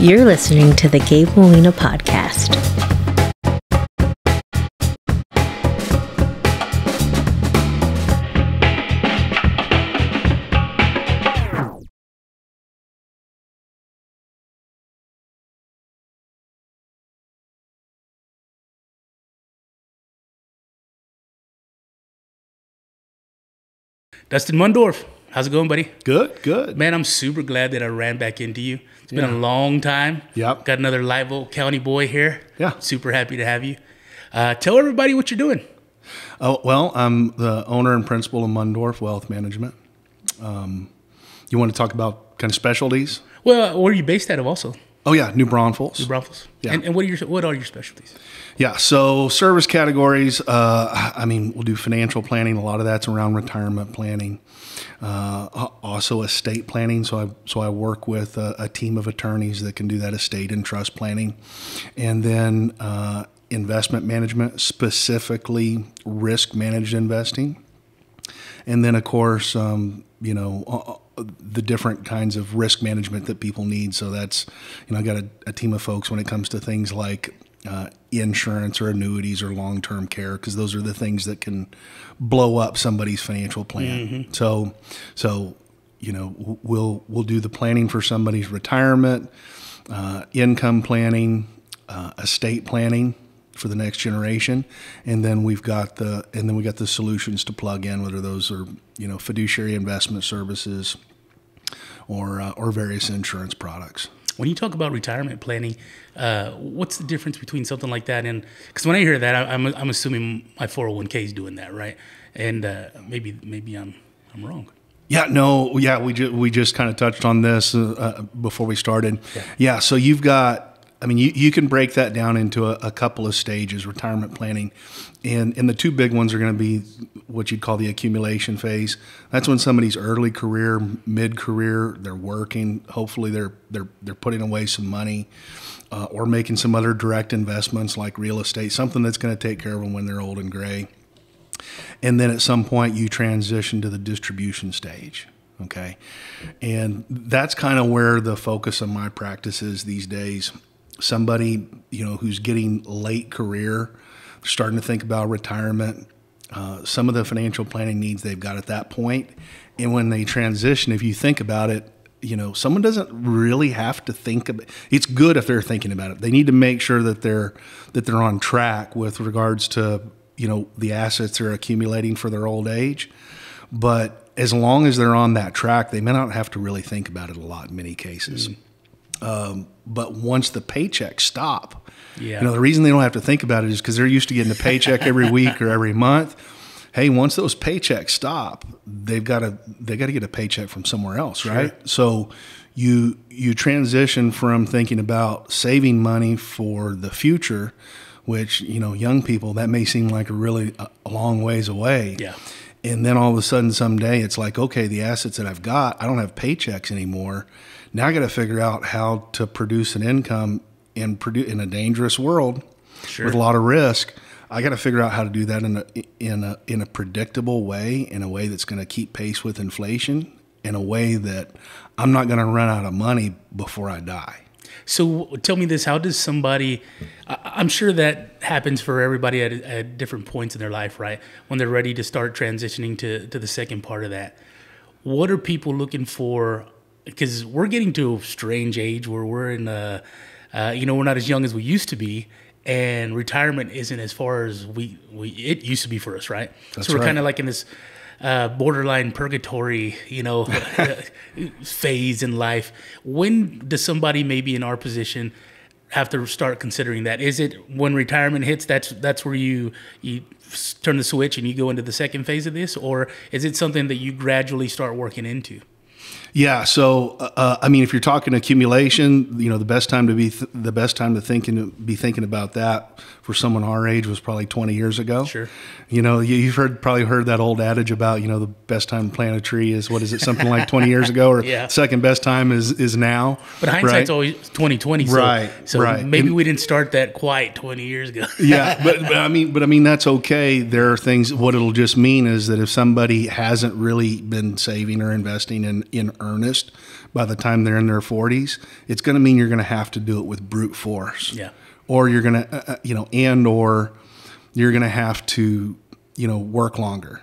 You're listening to the Gabe Molina Podcast. Dustin Mundorf, how's it going, buddy? Good. Man, I'm super glad that I ran back into you. It's been a long time. Yep. Got another Live Oak County boy here. Yeah. Super happy to have you. Tell everybody what you're doing. Oh, well, I'm the owner and principal of Mundorf Wealth Management. You want to talk about kind of specialties? Well, where are you based out of also? Oh, yeah, New Braunfels. New Braunfels. Yeah. And what are your specialties? Yeah, so service categories, we'll do financial planning. A lot of that's around retirement planning. Also estate planning. So I work with a team of attorneys that can do that estate and trust planning. And then investment management, specifically risk managed investing. And then, of course, the different kinds of risk management that people need. So that's, I got a team of folks when it comes to things like insurance or annuities or long-term care, because those are the things that can blow up somebody's financial plan. Mm-hmm. So we'll do the planning for somebody's retirement, income planning, estate planning for the next generation, and then we got the solutions to plug in, whether those are fiduciary investment services or various insurance products. When you talk about retirement planning, what's the difference between something like that and, because when I hear that, I'm assuming my 401k is doing that, right? And maybe I'm wrong. Yeah, we just kind of touched on this before we started. Yeah, so you've got, you can break that down into a couple of stages, retirement planning. And the two big ones are going to be what you'd call the accumulation phase. That's when somebody's early career, mid-career, they're working. Hopefully they're putting away some money or making some other direct investments like real estate, something that's going to take care of them when they're old and gray. And then at some point you transition to the distribution stage. Okay. And that's kind of where the focus of my practice is these days. Somebody, who's getting late career, starting to think about retirement, some of the financial planning needs they've got at that point. And when they transition, if you think about it, someone doesn't really have to think about it. It's good if they're thinking about it. They need to make sure that they're on track with regards to, the assets they're accumulating for their old age. But as long as they're on that track, they may not have to really think about it a lot in many cases. But once the paychecks stop, the reason they don't have to think about it is because they're used to getting a paycheck every week or every month. Hey, once those paychecks stop, they got to get a paycheck from somewhere else, right? Sure. So you transition from thinking about saving money for the future, which young people, that may seem like a long ways away. Yeah. And then all of a sudden someday it's like, okay, the assets that I've got, I don't have paychecks anymore. Now I got to figure out how to produce an income in a dangerous world with a lot of risk. I got to figure out how to do that in a predictable way, in a way that's going to keep pace with inflation, in a way that I'm not going to run out of money before I die. So tell me this, how does somebody, I'm sure that happens for everybody at different points in their life, right? When they're ready to start transitioning to the second part of that. What are people looking for? Because we're getting to a strange age where we're in, we're not as young as we used to be, and retirement isn't as far as it used to be for us, right? That's so we're right. kind of like in this borderline purgatory, phase in life. When does somebody maybe in our position have to start considering that? Is it when retirement hits, that's where you turn the switch and you go into the second phase of this, or is it something that you gradually start working into? Yeah. So, if you're talking accumulation, the best time to be thinking about that for someone our age was probably 20 years ago. Sure. You've probably heard that old adage about, the best time to plant a tree is, what is it, something like 20 yeyears ago, or second best time is now. But hindsight's always 2020. So, right. So right. maybe we didn't start that quite 20 years ago. Yeah. But that's okay. There are things, what it'll just mean is that if somebody hasn't really been saving or investing in earnest by the time they're in their 40s, it's going to mean you're going to have to do it with brute force. Yeah. Or you're going to, or you're going to have to, work longer.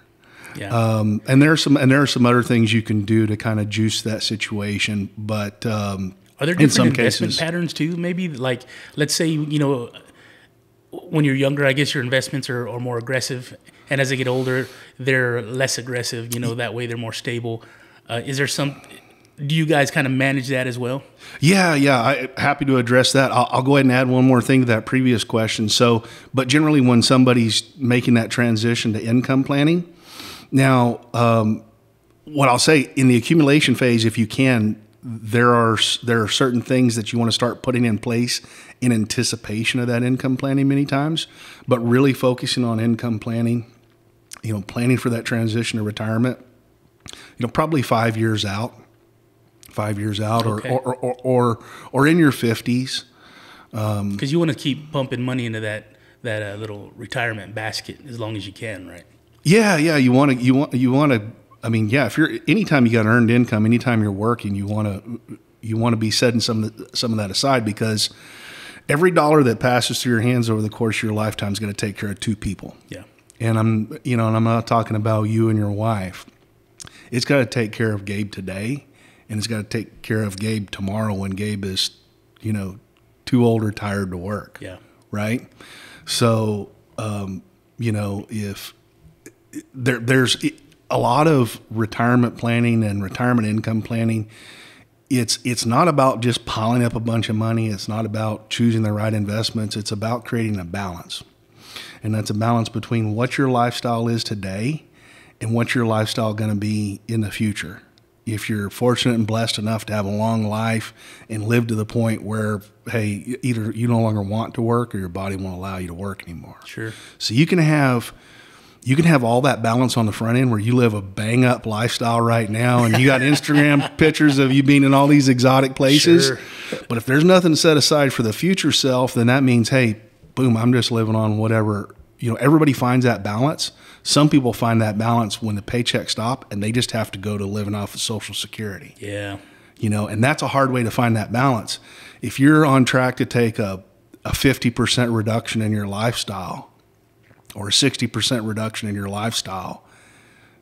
Yeah. And there are some other things you can do to kind of juice that situation. But are there different investment patterns too? Maybe like, let's say, when you're younger, I guess your investments are more aggressive. And as they get older, they're less aggressive, that way they're more stable. Do you guys kind of manage that as well? Yeah. I'm happy to address that. I'll go ahead and add one more thing to that previous question. But generally when somebody's making that transition to income planning, now, what I'll say in the accumulation phase, if you can, there are certain things that you want to start putting in place in anticipation of that income planning many times, but really focusing on income planning, planning for that transition to retirement, probably 5 years out, Okay. or in your 50s. Because you want to keep pumping money into that little retirement basket as long as you can, right? Yeah. You want to. I mean, yeah. If anytime you got earned income, anytime you're working, you want to be setting some of that aside, because every dollar that passes through your hands over the course of your lifetime is going to take care of two people. Yeah. And I'm not talking about you and your wife. It's got to take care of Gabe today, and it's got to take care of Gabe tomorrow when Gabe is, too old or tired to work. Yeah. Right. So, if there's a lot of retirement planning and retirement income planning, it's not about just piling up a bunch of money. It's not about choosing the right investments. It's about creating a balance. And that's a balance between what your lifestyle is today and what your lifestyle going to be in the future. If you're fortunate and blessed enough to have a long life and live to the point where, hey, either you no longer want to work or your body won't allow you to work anymore. Sure. So you can have all that balance on the front end where you live a bang up lifestyle right now and you got Instagram pictures of you being in all these exotic places. Sure. But if there's nothing set aside for the future self, then that means, hey, boom, I'm just living on whatever. Everybody finds that balance. Some people find that balance when the paychecks stop and they just have to go to living off of Social Security. Yeah. And that's a hard way to find that balance. If you're on track to take a 50% reduction in your lifestyle or a 60% reduction in your lifestyle,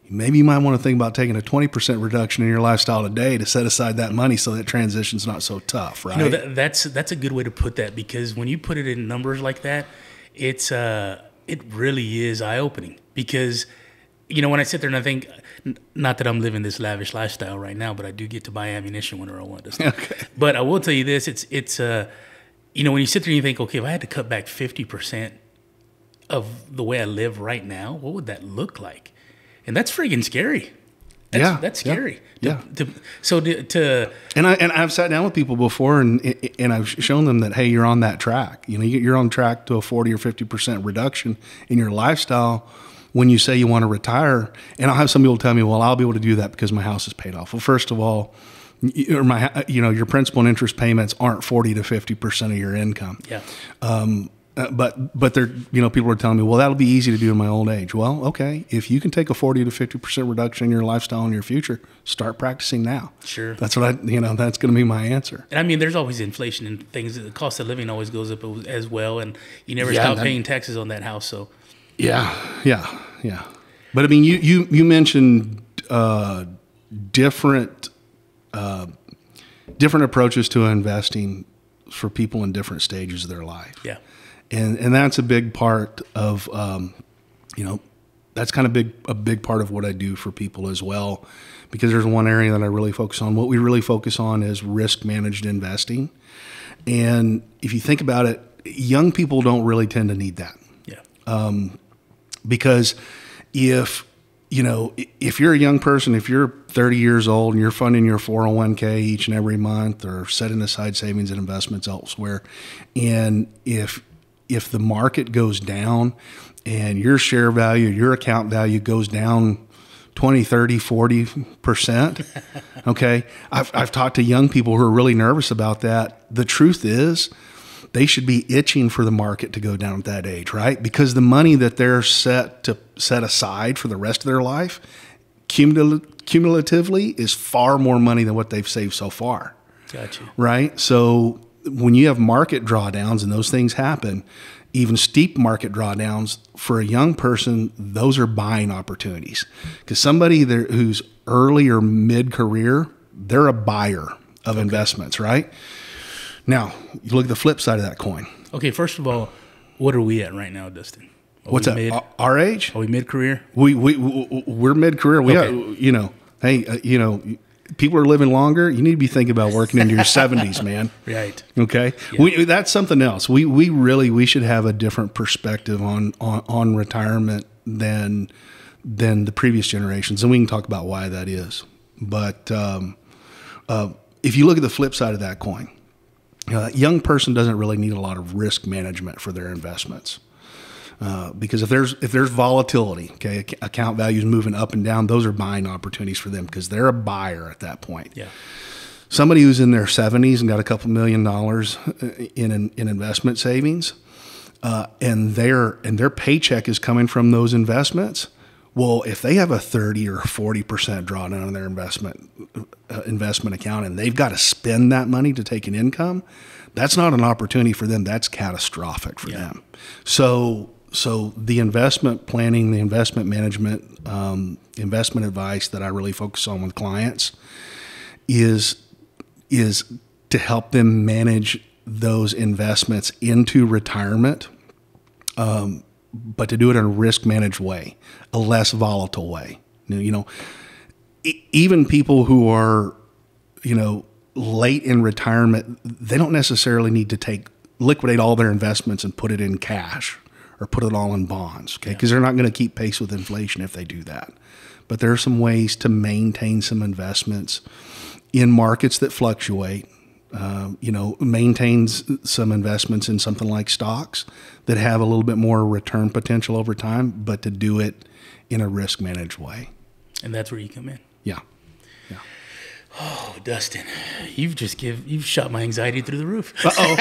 maybe you might want to think about taking a 20% reduction in your lifestyle today to set aside that money so that transition's not so tough, right? That's a good way to put that, because when you put it in numbers like that, it really is eye-opening. Because, when I sit there and I think, not that I'm living this lavish lifestyle right now, but I do get to buy ammunition whenever I want to. Okay. But I will tell you this, it's when you sit there and you think, okay, if I had to cut back 50% of the way I live right now, what would that look like? And that's freaking scary. That's scary. Yeah. And I've sat down with people before and I've shown them that, hey, you're on that track. You're on track to a 40 or 50% reduction in your lifestyle when you say you want to retire. And I'll have some people tell me, well, I'll be able to do that because my house is paid off. Well, first of all, your principal and interest payments aren't 40 to 50% of your income. Yeah. But they're, people are telling me, well, that'll be easy to do in my old age. Well, okay. If you can take a 40 to 50% reduction in your lifestyle in your future, start practicing now. Sure. That's what that's going to be my answer. And I mean, there's always inflation and things. The cost of living always goes up as well. And you never stop paying taxes on that house. So. Yeah. But I mean, you mentioned, different approaches to investing for people in different stages of their life. Yeah. And that's a big part of, that's kind of a big part of what I do for people as well, because there's one area that I really focus on. What we really focus on is risk managed investing. And if you think about it, young people don't really tend to need that. Yeah. Because if you're a young person, if you're 30 years old and you're funding your 401k each and every month or setting aside savings and investments elsewhere, and if the market goes down and your share value, your account value goes down 20, 30, 40%, okay, I've talked to young people who are really nervous about that. The truth is, they should be itching for the market to go down at that age, right? Because the money that they're set aside for the rest of their life, cumulatively cumulatively is far more money than what they've saved so far. Gotcha. Right? So when you have market drawdowns and those things happen, even steep market drawdowns, for a young person, those are buying opportunities. Because somebody there who's early or mid-career, they're a buyer of investments, right? Now, you look at the flip side of that coin. Okay, first of all, what are we at right now, Dustin? What's that? Our age? Are we mid-career? We're mid-career. People are living longer. You need to be thinking about working into your 70s, man. Right. Okay. Yeah. That's something else. We should have a different perspective on retirement than the previous generations, and we can talk about why that is. But if you look at the flip side of that coin, that young person doesn't really need a lot of risk management for their investments. Because if there's volatility, okay, account values moving up and down, those are buying opportunities for them because they're a buyer at that point. Yeah. Somebody who's in their 70s and got a couple $1 million in investment savings, and their paycheck is coming from those investments. Well, if they have a 30 or 40% drawdown on their investment account, and they've got to spend that money to take an income, that's not an opportunity for them. That's catastrophic for them. So the investment planning, the investment management, investment advice that I really focus on with clients is to help them manage those investments into retirement, but to do it in a risk managed way, a less volatile way. Even people who are, late in retirement, they don't necessarily need to liquidate all their investments and put it in cash or put it all in bonds, okay? Because they're not going to keep pace with inflation if they do that. But there are some ways to maintain some investments in markets that fluctuate. Maintain some investments in something like stocks that have a little bit more return potential over time, but to do it in a risk managed way. And that's where you come in. Yeah. Oh, Dustin, you've shot my anxiety through the roof. Uh-oh.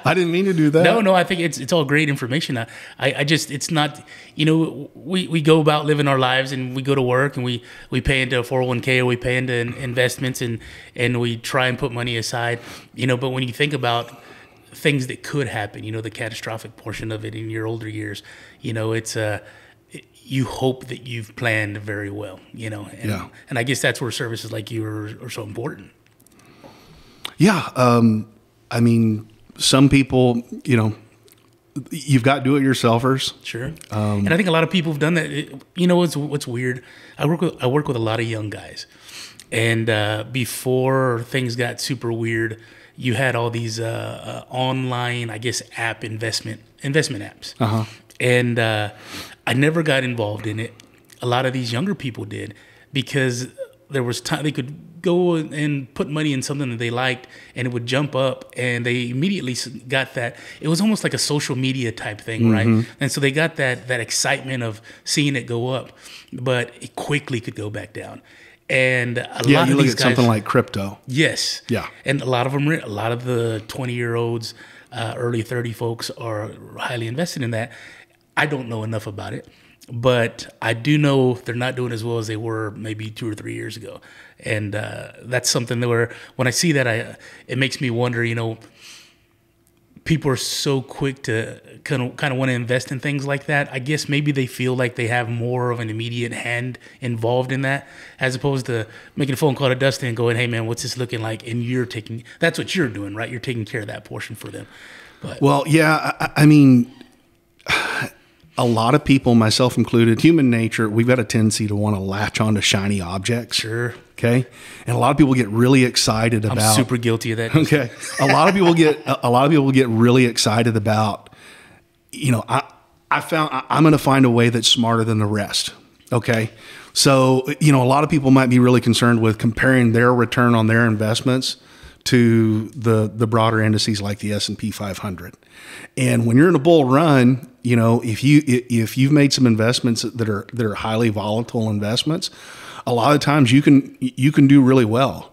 I didn't mean to do that. No, I think it's all great information. It's not, we go about living our lives and we go to work and we pay into a 401k or we pay into investments and we try and put money aside, but when you think about things that could happen, the catastrophic portion of it in your older years, it's you hope that you've planned very well, and I guess that's where services like you are so important. Yeah. Some people, you've got do-it-yourselfers. Sure. And I think a lot of people have done that. What's weird? I work with a lot of young guys, and before things got super weird, you had all these online, I guess, investment apps. Uh-huh. And I never got involved in it. A lot of these younger people did because there was time they could go and put money in something that they liked and it would jump up and they immediately got that. It was almost like a social media type thing, right? And so they got that excitement of seeing it go up, but it quickly could go back down. And a lot of these guys, something like crypto. Yes. Yeah. And a lot of the 20-year-olds, early 30 folks are highly invested in that. I don't know enough about it, but I do know they're not doing as well as they were maybe 2 or 3 years ago. And that's something that when I see that, it makes me wonder, people are so quick to kind of want to invest in things like that. I guess maybe they feel like they have more of an immediate hand involved in that, as opposed to making a phone call to Dustin and going, "Hey man, what's this looking like?" And that's what you're doing, right? You're taking care of that portion for them. But, well, yeah, a lot of people, myself included, human nature, we've got a tendency to want to latch on to shiny objects. Sure. Okay. And a lot of people get really excited about. I'm super guilty of that. Okay. A lot of people get really excited about, I'm going to find a way that's smarter than the rest. Okay. So, a lot of people might be really concerned with comparing their return on their investments to the broader indices like the S&P 500. And when you're in a bull run, if you've made some investments that are highly volatile investments, a lot of times you can do really well,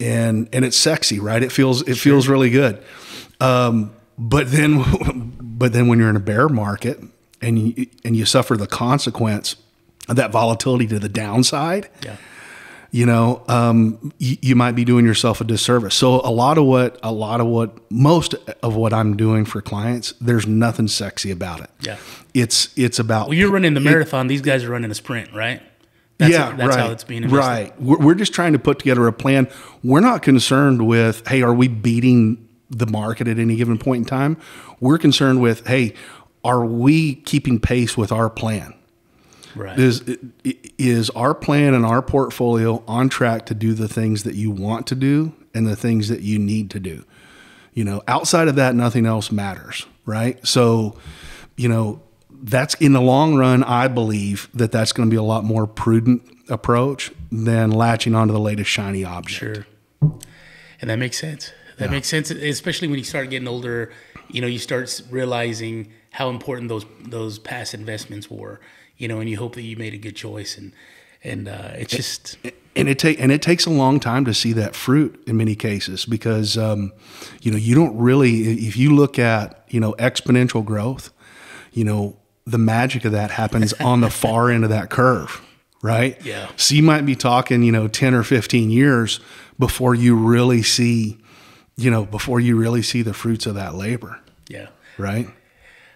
and it's sexy, right? It feels really good. But then when you're in a bear market and you suffer the consequence of that volatility to the downside, you might be doing yourself a disservice. So most of what I'm doing for clients, there's nothing sexy about it. Yeah. It's about, well, you're running the marathon. These guys are running a sprint, right? That's right. how it's being invested. Right. We're just trying to put together a plan. We're not concerned with, hey, are we beating the market at any given point in time? We're concerned with, hey, are we keeping pace with our plan? Right. Is our plan and our portfolio on track to do the things that you want to do and the things that you need to do? Outside of that, nothing else matters, right? So, that's in the long run, I believe that's going to be a lot more prudent approach than latching onto the latest shiny object. Sure. And that makes sense. That makes sense, especially when you start getting older. You start realizing how important those past investments were. And you hope that you made a good choice, and it's just it takes a long time to see that fruit in many cases because you don't really, if you look at exponential growth, the magic of that happens on the far end of that curve, right? Yeah. So you might be talking 10 or 15 years before you really see the fruits of that labor. Yeah. Right.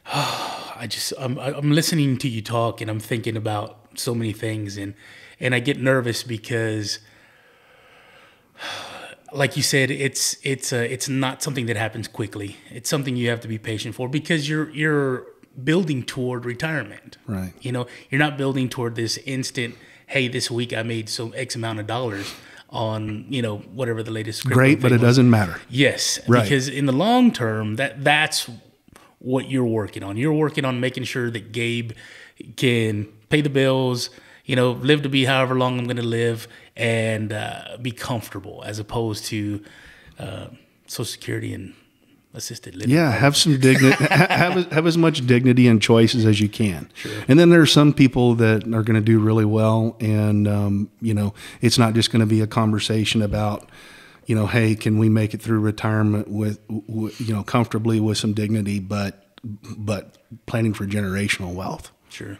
I'm listening to you talk and I'm thinking about so many things and I get nervous because, like you said, it's not something that happens quickly. It's something you have to be patient for because you're building toward retirement. Right. You're not building toward this instant, hey, this week I made some X amount of dollars on, whatever the latest. Great, but it doesn't matter. Yes. Right. Because in the long term, that's what you're working on. You're working on making sure that Gabe can pay the bills, live to be however long I'm going to live and be comfortable as opposed to Social Security and assisted living. Yeah, have some dignity, have as much dignity and choices as you can. Sure. And then there's some people that are going to do really well and, it's not just going to be a conversation about, hey, can we make it through retirement with comfortably with some dignity, but planning for generational wealth. Sure.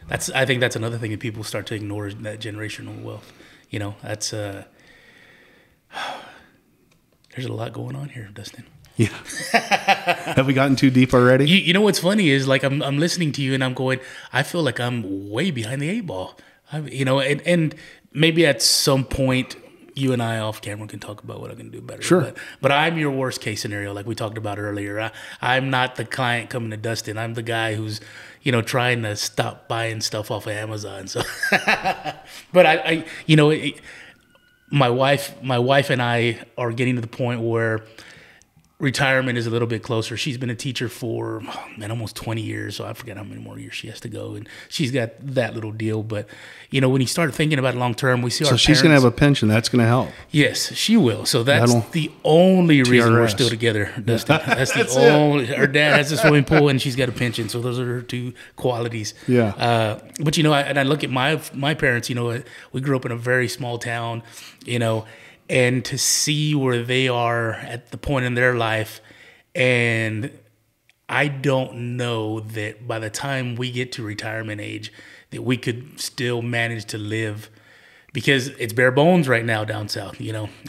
I think that's another thing that people start to ignore, that generational wealth. That's there's a lot going on here, Dustin. Yeah. Have we gotten too deep already? You know what's funny is like I'm listening to you and I'm going, I feel like I'm way behind the 8 ball. And maybe at some point you and I off camera can talk about what I can do better. Sure. But I'm your worst case scenario, like we talked about earlier. I'm not the client coming to Dustin. I'm the guy who's, trying to stop buying stuff off of Amazon. So, but my wife and I are getting to the point where retirement is a little bit closer. She's been a teacher for almost 20 years, so I forget how many more years she has to go, and she's got that little deal. But when you start thinking about it long term, we see our parents. So she's going to have a pension. That's going to help. Yes, she will. So that's the only reason we're still together, Dustin. That's the only. Her dad has a swimming pool, and she's got a pension. So those are her two qualities. Yeah. But I look at my parents. We grew up in a very small town. And to see where they are at the point in their life, and I don't know that by the time we get to retirement age that we could still manage to live, because it's bare bones right now down south,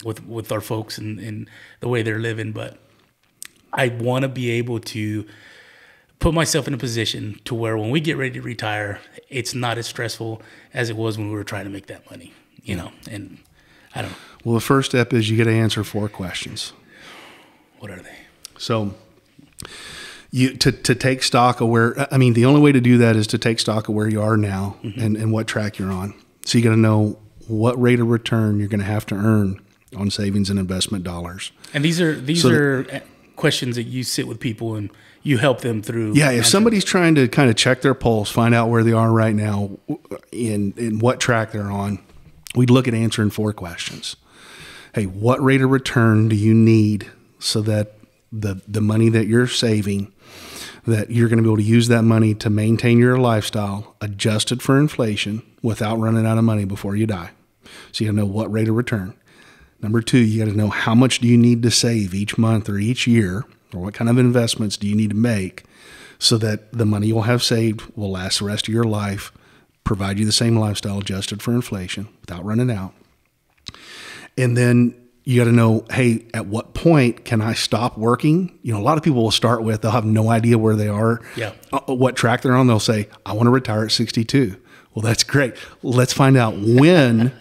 with our folks and the way they're living. But I want to be able to put myself in a position to where when we get ready to retire, it's not as stressful as it was when we were trying to make that money, and I don't know. Well, the first step is you got to answer 4 questions. What are they? So to take stock of the only way to do that is to take stock of where you are now and what track you're on. So you got to know what rate of return you're going to have to earn on savings and investment dollars. And these are questions that you sit with people and you help them through. Yeah, if somebody's trying to kind of check their pulse, find out where they are right now in what track they're on, we'd look at answering 4 questions. Hey, what rate of return do you need so that the money that you're saving, that you're going to be able to use that money to maintain your lifestyle adjusted for inflation without running out of money before you die? So you got to know what rate of return. Number 2, you got to know how much do you need to save each month or each year, or what kind of investments do you need to make so that the money you'll have saved will last the rest of your life provide you the same lifestyle adjusted for inflation without running out. And then you got to know, hey, at what point can I stop working? You know, a lot of people will start with, they'll have no idea where they are, what track they're on. They'll say, I want to retire at 62. Well, that's great. Let's find out when.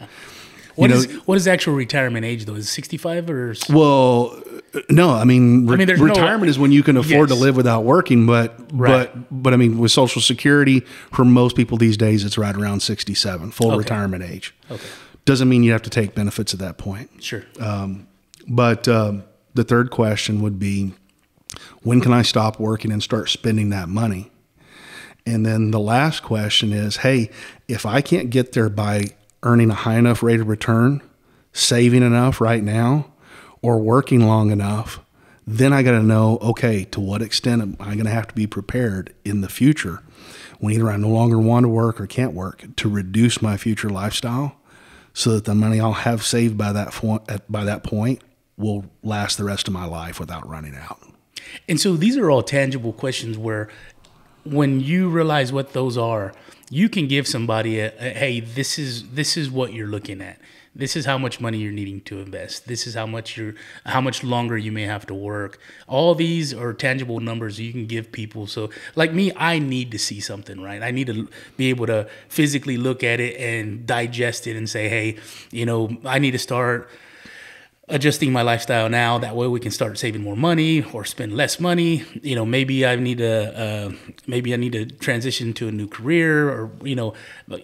What is actual retirement age, though? Is it 65 or? Well, no. I mean retirement is when you can afford to live without working. But I mean, with Social Security, for most people these days, it's right around 67, full retirement age. Okay. Doesn't mean you have to take benefits at that point. Sure. But the third question would be, when can I stop working and start spending that money? And then the last question is, hey, if I can't get there by earning a high enough rate of return, saving enough right now, or working long enough, then I got to know, okay, to what extent am I going to have to be prepared in the future when either I no longer want to work or can't work to reduce my future lifestyle so that the money I'll have saved by that point will last the rest of my life without running out. And so these are all tangible questions where when you realize what those are, you can give somebody hey, this is what you're looking at. This is how much money you're needing to invest. This is how much longer you may have to work. All these are tangible numbers you can give people. So like me, I need to see something, right? I need to be able to physically look at it and digest it and say, hey, you know, I need to start adjusting my lifestyle now. That way we can start saving more money or spend less money. You know, maybe I need to transition to a new career, or, you know,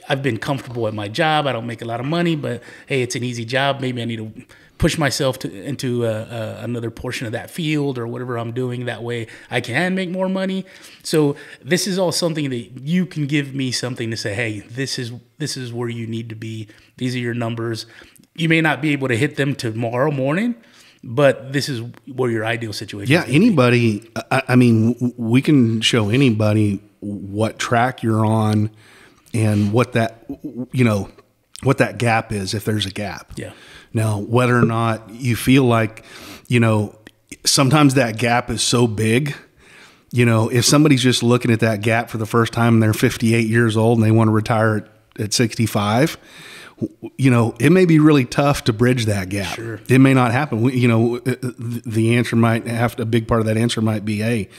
I've been comfortable at my job. I don't make a lot of money, but hey, it's an easy job. Maybe I need to push myself into another portion of that field or whatever I'm doing. That way I can make more money. So this is all something that you can give me something to say, hey, this is where you need to be. These are your numbers. You may not be able to hit them tomorrow morning, but this is where your ideal situation is. Yeah, anybody, I mean, we can show anybody what track you're on and what that gap is, if there's a gap. Yeah. Now, whether or not you feel like, you know, sometimes that gap is so big, you know, if somebody's just looking at that gap for the first time and they're 58 years old and they want to retire at 65, you know, it may be really tough to bridge that gap. Sure. It may not happen. You know, the answer might have to, a big part of that answer might be, hey,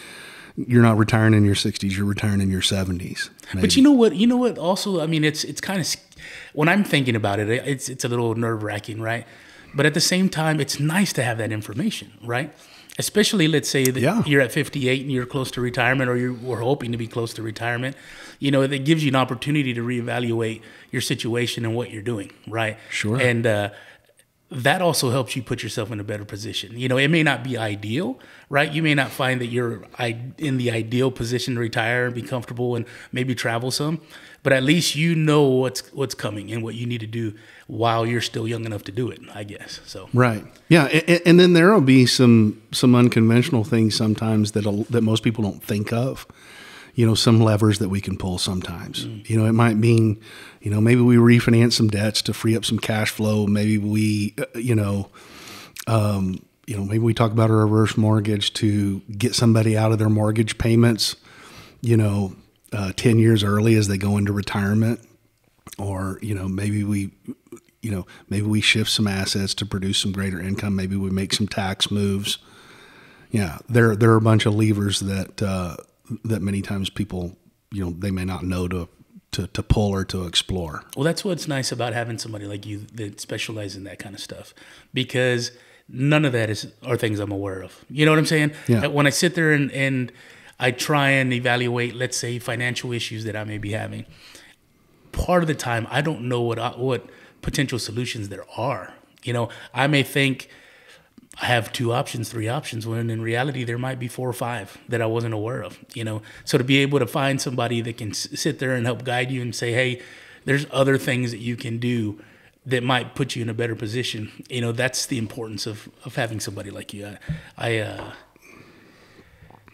you're not retiring in your 60s, you're retiring in your 70s. Maybe. But you know what also, I mean, it's kind of, when I'm thinking about it, it's a little nerve-wracking, right? But at the same time, it's nice to have that information, right? Especially, let's say that you're at 58 and you're close to retirement, or we're hoping to be close to retirement. You know, it gives you an opportunity to reevaluate your situation and what you're doing, right? Sure. And that also helps you put yourself in a better position. You know, it may not be ideal, right? You may not find that you're in the ideal position to retire and be comfortable and maybe travel some, but at least you know what's coming and what you need to do while you're still young enough to do it, I guess. So right, yeah, and then there will be some unconventional things sometimes that most people don't think of. You know, some levers that we can pull sometimes. You know, it might mean, you know, maybe we refinance some debts to free up some cash flow. Maybe we, maybe we talk about a reverse mortgage to get somebody out of their mortgage payments, 10 years early as they go into retirement. Or, maybe we shift some assets to produce some greater income. Maybe we make some tax moves. Yeah, there are a bunch of levers that many times people, they may not know to pull or to explore. Well, that's what's nice about having somebody like you that specializes in that kind of stuff, because none of that are things I'm aware of. You know what I'm saying? Yeah. When I sit there and I try and evaluate, let's say, financial issues that I may be having, part of the time I don't know what potential solutions there are. I may think I have 2 options, 3 options, when in reality there might be 4 or 5 that I wasn't aware of. So to be able to find somebody that can sit there and help guide you and say, hey, there's other things that you can do that might put you in a better position. That's the importance of having somebody like you.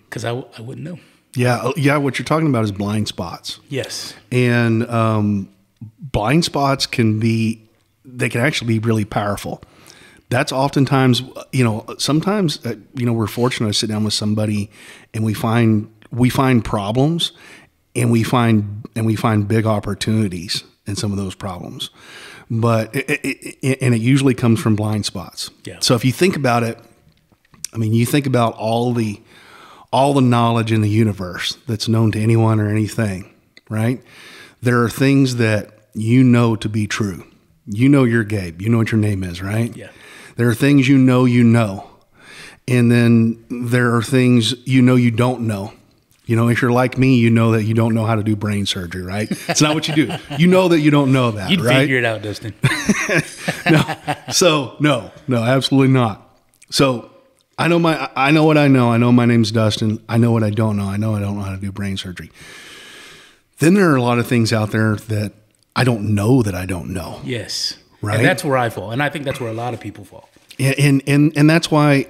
Because I wouldn't know. Yeah. What you're talking about is blind spots. Yes. And blind spots can actually be really powerful. That's oftentimes, sometimes, we're fortunate to sit down with somebody and we find problems, and we find big opportunities in some of those problems. But it usually comes from blind spots. Yeah. So if you think about it, I mean, you think about all the knowledge in the universe that's known to anyone or anything, right? There are things that you know to be true. You know you're Gabe. You know what your name is, right? Yeah. There are things you know. And then there are things you don't know. You know, if you're like me, you know that you don't know how to do brain surgery, right? It's not what you do. You know that you don't know that, You'd right? figure it out, Dustin. No, absolutely not. So I know what I know. I know my name's Dustin. I know what I don't know. I know how to do brain surgery. Then there are a lot of things out there that I don't know that I don't know. Yes. Right. And that's where I fall. And I think that's where a lot of people fall. And that's why,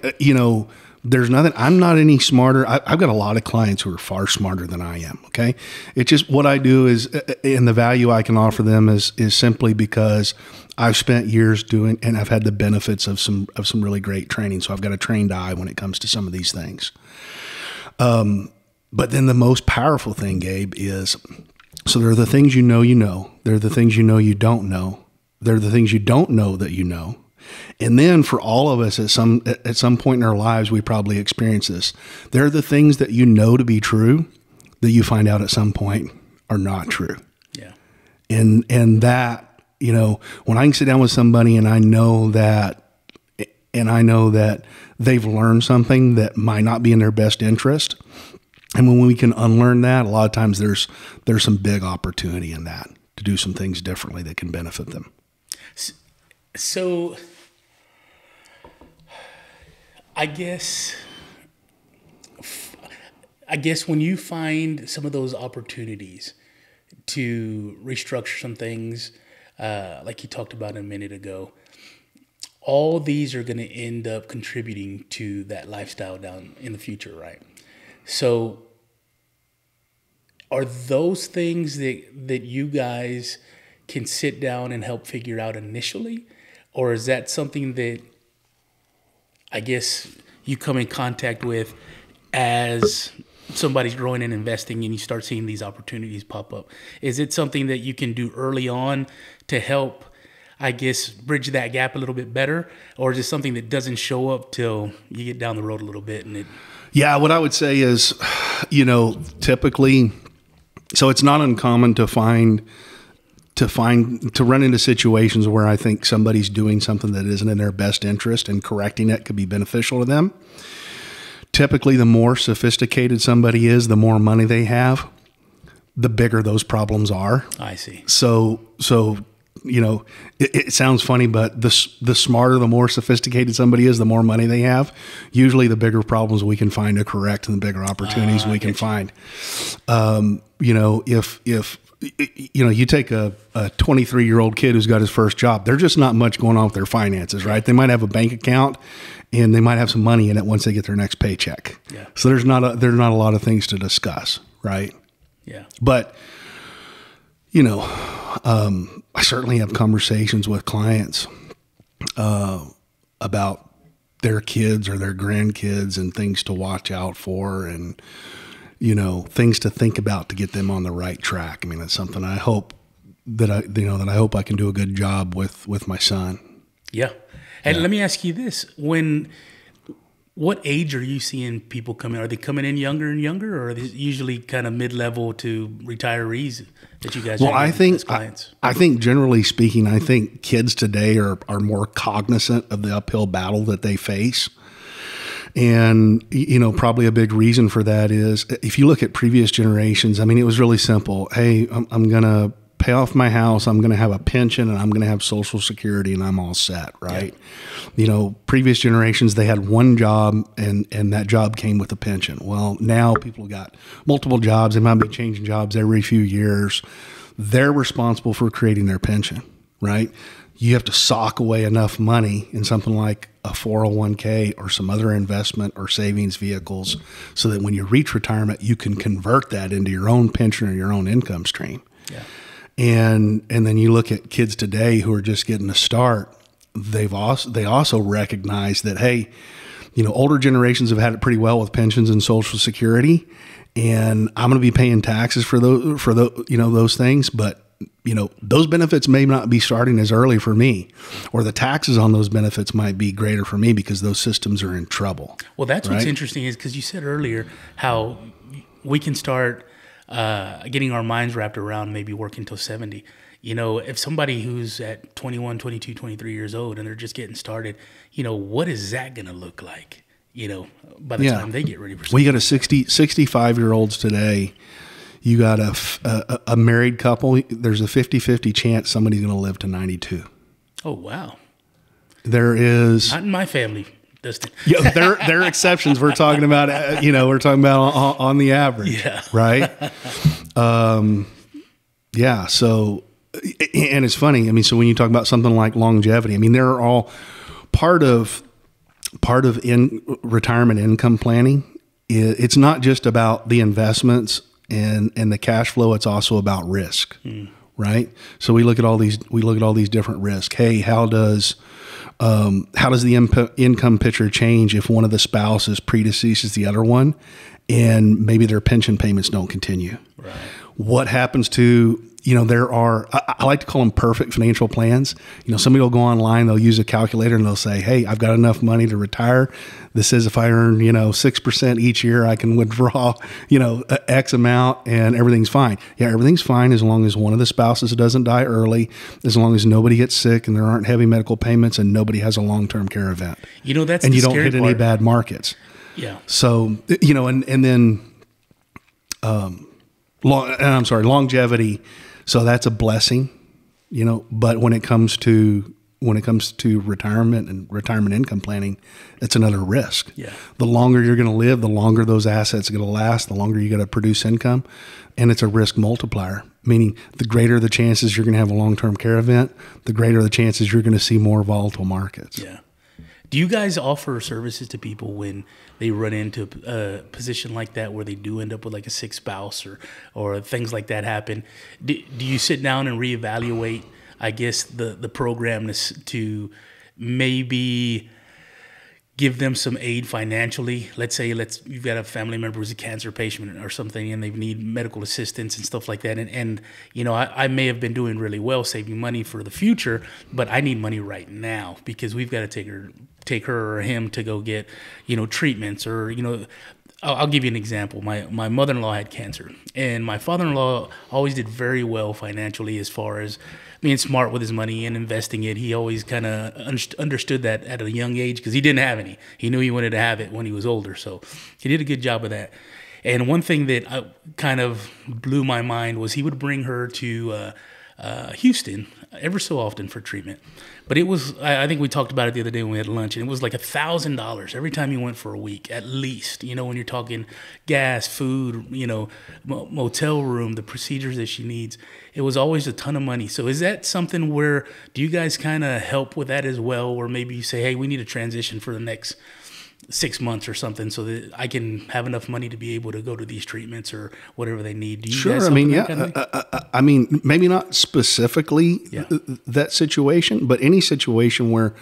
there's nothing, I'm not any smarter. I've got a lot of clients who are far smarter than I am. Okay. It's just what I do is, and the value I can offer them is simply because I've spent years doing, and I've had the benefits of some really great training. So I've got a trained eye when it comes to some of these things. But then the most powerful thing, Gabe, is, so there are the things you know. There are the things you don't know. There are the things you don't know that you know. And then for all of us at some point in our lives, we probably experience this. There are the things that you know to be true that you find out at some point are not true. Yeah. And that, when I can sit down with somebody and I know that they've learned something that might not be in their best interest. And when we can unlearn that, a lot of times there's some big opportunity in that to do some things differently that can benefit them. So I guess when you find some of those opportunities to restructure some things, like you talked about a minute ago, all these are going to end up contributing to that lifestyle down in the future, right? So are those things that you guys can sit down and help figure out initially? Or is that something that I guess you come in contact with as somebody's growing and investing and you start seeing these opportunities pop up? Is it something that you can do early on to help, I guess, bridge that gap a little bit better? Or is it something that doesn't show up till you get down the road a little bit? Yeah, what I would say is, typically, so it's not uncommon to run into situations where I think somebody's doing something that isn't in their best interest, and correcting it could be beneficial to them. Typically, the more sophisticated somebody is, the more money they have, the bigger those problems are. I see. So it sounds funny, but the smarter, the more sophisticated somebody is, the more money they have. Usually the bigger problems we can find to correct and the bigger opportunities we can find. If you take a 23-year-old kid who's got his first job, there's just not much going on with their finances, right? They might have a bank account and they might have some money in it once they get their next paycheck. Yeah. So there's not a lot of things to discuss, right? Yeah. But, I certainly have conversations with clients about their kids or their grandkids and things to watch out for and, things to think about to get them on the right track. I mean, that's something I hope that I can do a good job with my son. Yeah. And let me ask you this. What age are you seeing people come in? Are they coming in younger and younger, or are they usually kind of mid-level to retirees that you guys are as clients? I think generally speaking, I think kids today are more cognizant of the uphill battle that they face. And, probably a big reason for that is if you look at previous generations, I mean, it was really simple. Hey, I'm going to pay off my house. I'm going to have a pension and I'm going to have Social Security and I'm all set. Right. Yeah. Previous generations, they had one job and that job came with a pension. Well, now people got multiple jobs. They might be changing jobs every few years. They're responsible for creating their pension. Right. You have to sock away enough money in something like a 401k or some other investment or savings vehicles so that when you reach retirement, you can convert that into your own pension or your own income stream. Yeah. And then you look at kids today who are just getting a start. They also recognize that, hey, older generations have had it pretty well with pensions and Social Security, and I'm going to be paying taxes for those things, but those benefits may not be starting as early for me, or the taxes on those benefits might be greater for me because those systems are in trouble. Well, that's what's interesting is because you said earlier how we can start getting our minds wrapped around maybe working till 70. If somebody who's at 21, 22, 23 years old and they're just getting started, what is that going to look like, by the time they get ready for something? Well, you got 65-year-olds today. You got a married couple. There's a 50-50 chance somebody's going to live to 92. Oh, wow. There is. Not in my family, Dustin. Yeah, there are exceptions. We're talking about, on the average. Yeah. Right? Yeah. So, and it's funny. So when you talk about something like longevity, they're all part of retirement income planning. It's not just about the investments and the cash flow. It's also about risk, right? So we look at all these different risks. Hey, how does the income picture change if one of the spouses predeceases the other one, and maybe their pension payments don't continue? Right. What happens to I like to call them perfect financial plans. Somebody will go online, they'll use a calculator, and they'll say, hey, I've got enough money to retire. This says if I earn, 6% each year, I can withdraw, X amount and everything's fine. Yeah, everything's fine as long as one of the spouses doesn't die early, as long as nobody gets sick and there aren't heavy medical payments and nobody has a long-term care event. That's and the you don't scary hit any part. bad markets. Yeah. So, and then, longevity. So that's a blessing, but when it comes to retirement and retirement income planning, it's another risk. Yeah. The longer you're going to live, the longer those assets are going to last, the longer you got to produce income, and it's a risk multiplier, meaning the greater the chances you're going to have a long-term care event, the greater the chances you're going to see more volatile markets. Yeah. Do you guys offer services to people when they run into a position like that where they do end up with like a sick spouse or things like that happen? Do you sit down and reevaluate, I guess, the program to maybe give them some aid financially? Let's say you've got a family member who's a cancer patient or something and they need medical assistance and stuff like that. And I may have been doing really well saving money for the future, but I need money right now because we've got to take her or him to go get, treatments or, I'll give you an example. My mother-in-law had cancer, and my father-in-law always did very well financially as far as being smart with his money and investing it. He always kind of understood that at a young age because he didn't have any. He knew he wanted to have it when he was older, so he did a good job of that. And one thing that kind of blew my mind was he would bring her to Houston ever so often for treatment. But it was, I think we talked about it the other day when we had lunch, and it was like $1,000 every time he went for a week, at least. When you're talking gas, food, motel room, the procedures that she needs. It was always a ton of money. So is that something where, do you guys kind of help with that as well? Or maybe you say, hey, we need a transition for the next 6 months or something so that I can have enough money to be able to go to these treatments or whatever they need. Do you Sure. guys Maybe not specifically that situation, but any situation where,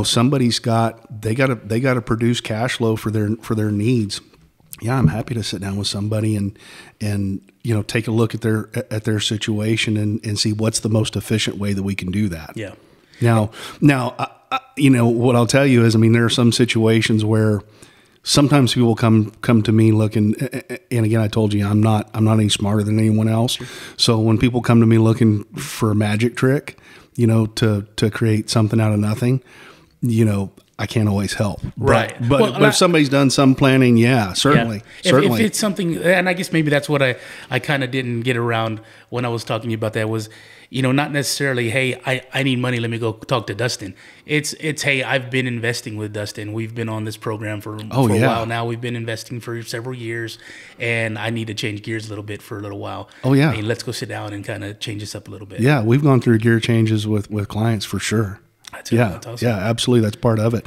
somebody's they got to produce cash flow for their needs. Yeah, I'm happy to sit down with somebody and take a look at their situation and see what's the most efficient way that we can do that. Yeah. Now, what I'll tell you is, there are some situations where sometimes people come to me looking, and again, I told you, I'm not any smarter than anyone else. Sure. So when people come to me looking for a magic trick, to create something out of nothing, I can't always help. Right. But if somebody's done some planning, certainly. Yeah. If it's something, and I guess maybe that's what I kind of didn't get around when I was talking to you about that was, not necessarily, hey, I need money, let me go talk to Dustin. It's hey, I've been investing with Dustin. We've been on this program for a while now. We've been investing for several years, and I need to change gears a little bit for a little while. Oh, yeah. Hey, let's go sit down and kind of change this up a little bit. Yeah, we've gone through gear changes with clients for sure. That's awesome. Yeah, absolutely. That's part of it.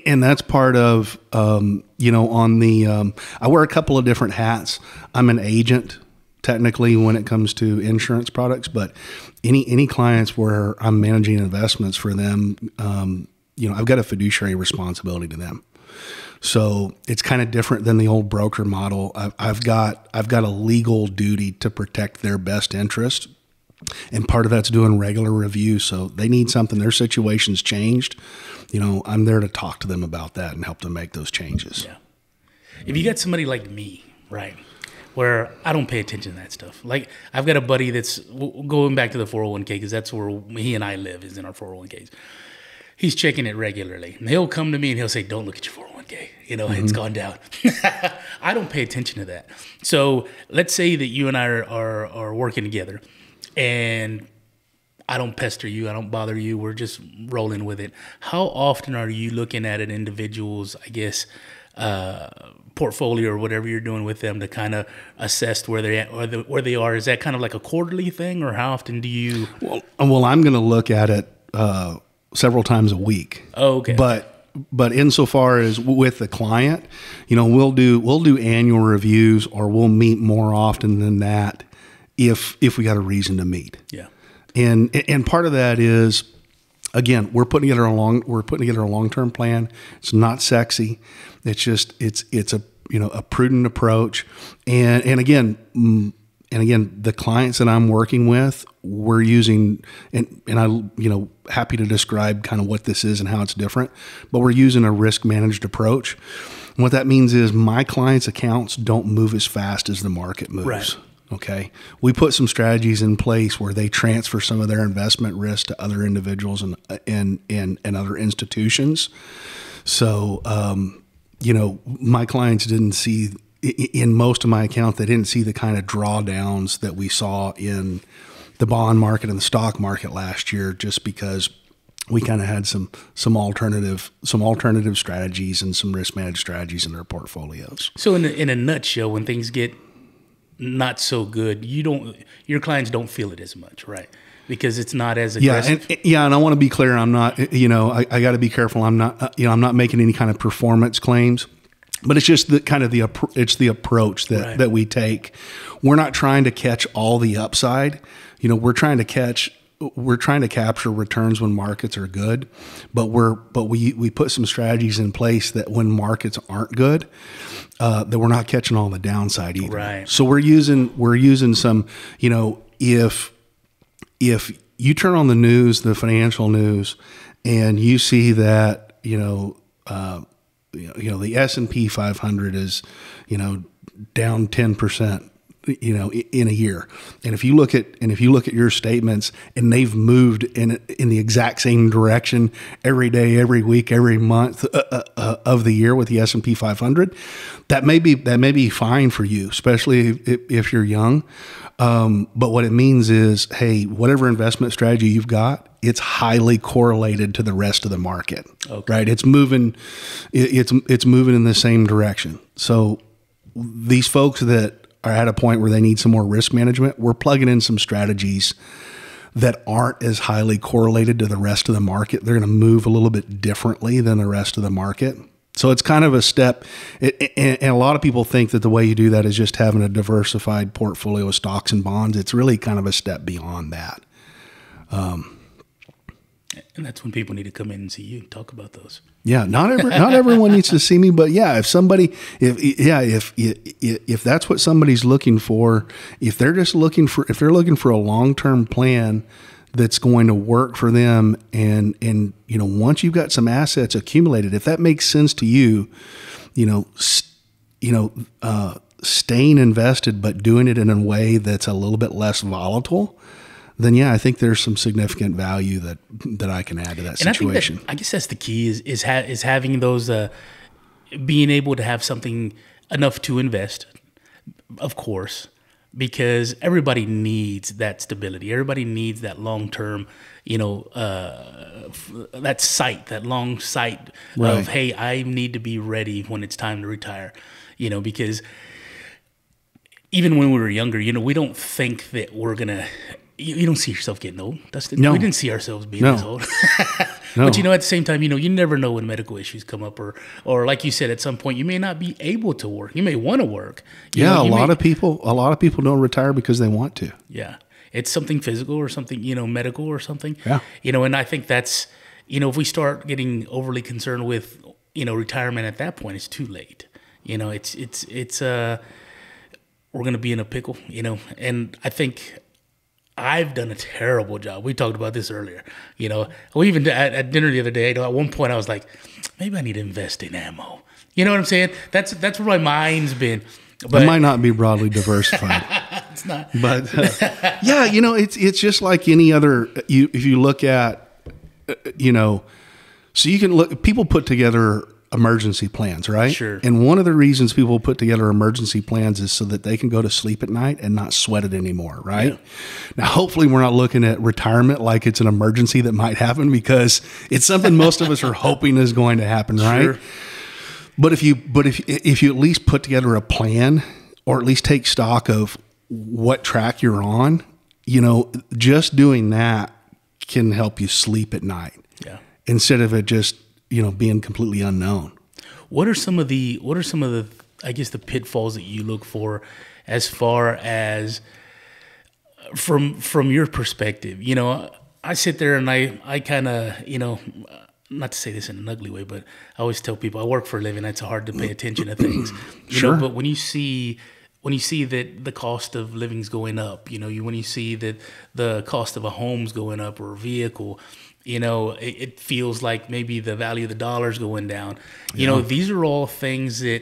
And that's part of, on the, I wear a couple of different hats. I'm an agent technically when it comes to insurance products, but any clients where I'm managing investments for them, I've got a fiduciary responsibility to them. So it's kind of different than the old broker model. I've got a legal duty to protect their best interest. And part of that's doing regular reviews. So they need something, their situation's changed. I'm there to talk to them about that and help them make those changes. Yeah. If you got somebody like me, right, where I don't pay attention to that stuff. Like, I've got a buddy that's going back to the 401k, because that's where he and I live, is in our 401ks. He's checking it regularly. And he'll come to me and he'll say, don't look at your 401k. It's gone down. I don't pay attention to that. So let's say that you and I are working together, and I don't pester you, I don't bother you, we're just rolling with it. How often are you looking at an individual's, I guess, portfolio or whatever you're doing with them to kind of assess where they're at, or where they are? Is that kind of like a quarterly thing, or how often do you? Well, I'm going to look at it several times a week. Oh, okay. But insofar as with the client, we'll do annual reviews, or we'll meet more often than that if we got a reason to meet. Yeah. And part of that is, again, we're putting together a long-term plan. It's not sexy. It's just it's a prudent approach. And again, the clients that I'm working with, we're using, and I happy to describe kind of what this is and how it's different, but we're using a risk managed approach. And what that means is my clients' accounts don't move as fast as the market moves. Right. Okay. We put some strategies in place where they transfer some of their investment risk to other individuals and other institutions. So, my clients didn't see, in most of my accounts, they didn't see the kind of drawdowns that we saw in the bond market and the stock market last year, just because we kind of had some alternative strategies and some risk managed strategies in their portfolios. So in a nutshell, when things get not so good, your clients don't feel it as much, right? Because it's not as aggressive. And I want to be clear. I'm not, I got to be careful. I'm not, I'm not making any kind of performance claims, but it's just it's the approach that we take. We're not trying to catch all the upside. We're trying to capture returns when markets are good, but we put some strategies in place that when markets aren't good, that we're not catching all the downside either. Right. So we're using some, if you turn on the news, the financial news, and you see that, the S&P 500 is, down 10%, in a year. And if you look at your statements and they've moved in the exact same direction every day, every week, every month of the year with the S&P 500, that may be fine for you, especially if you're young. But what it means is, hey, whatever investment strategy you've got, it's highly correlated to the rest of the market, okay. Right? It's moving in the same direction. So these folks that are at a point where they need some more risk management, we're plugging in some strategies that aren't as highly correlated to the rest of the market. They're going to move a little bit differently than the rest of the market. So it's kind of a step, and a lot of people think that the way you do that is just having a diversified portfolio of stocks and bonds. It's really kind of a step beyond that. And that's when people need to come in and see you and talk about those. Yeah, not everyone needs to see me, but yeah, if that's what somebody's looking for, if they're looking for a long-term plan that's going to work for them, and once you've got some assets accumulated, if that makes sense to you, staying invested but doing it in a way that's a little bit less volatile, then yeah, I think there's some significant value that I can add to that situation. I guess that's the key is having those, being able to have something enough to invest, of course, because everybody needs that stability. Everybody needs that long-term, that sight, that long sight right. of, hey, I need to be ready when it's time to retire, because even when we were younger, we don't think that we're going to, you don't see yourself getting old, Dustin. No. We didn't see ourselves being this old. No. But at the same time, you never know when medical issues come up, or like you said, at some point you may not be able to work. You may want to work. A lot of people don't retire because they want to. Yeah. It's something physical or something, medical or something. Yeah. And I think that's, if we start getting overly concerned with, retirement at that point, it's too late. We're going to be in a pickle, and I think I've done a terrible job. We talked about this earlier. We even at dinner the other day, at one point I was like, maybe I need to invest in ammo. You know what I'm saying? That's where my mind's been. But it might not be broadly diversified. It's not. But yeah, it's just like any other. If you look at, so you can look. People put together emergency plans, right? Sure. And one of the reasons people put together emergency plans is so that they can go to sleep at night and not sweat it anymore, right? Yeah. Now, hopefully we're not looking at retirement like it's an emergency that might happen, because it's something most of us are hoping is going to happen, right? Sure. But if you at least put together a plan, or at least take stock of what track you're on, just doing that can help you sleep at night. Yeah. Instead of it just being completely unknown. What are some of the I guess the pitfalls that you look for, as far as from your perspective? I sit there and I kind of, not to say this in an ugly way, but I always tell people I work for a living. It's hard to pay attention to things. Sure. But when you see that the cost of living's going up, when you see that the cost of a home's going up, or a vehicle, it feels like maybe the value of the dollar's going down. These are all things that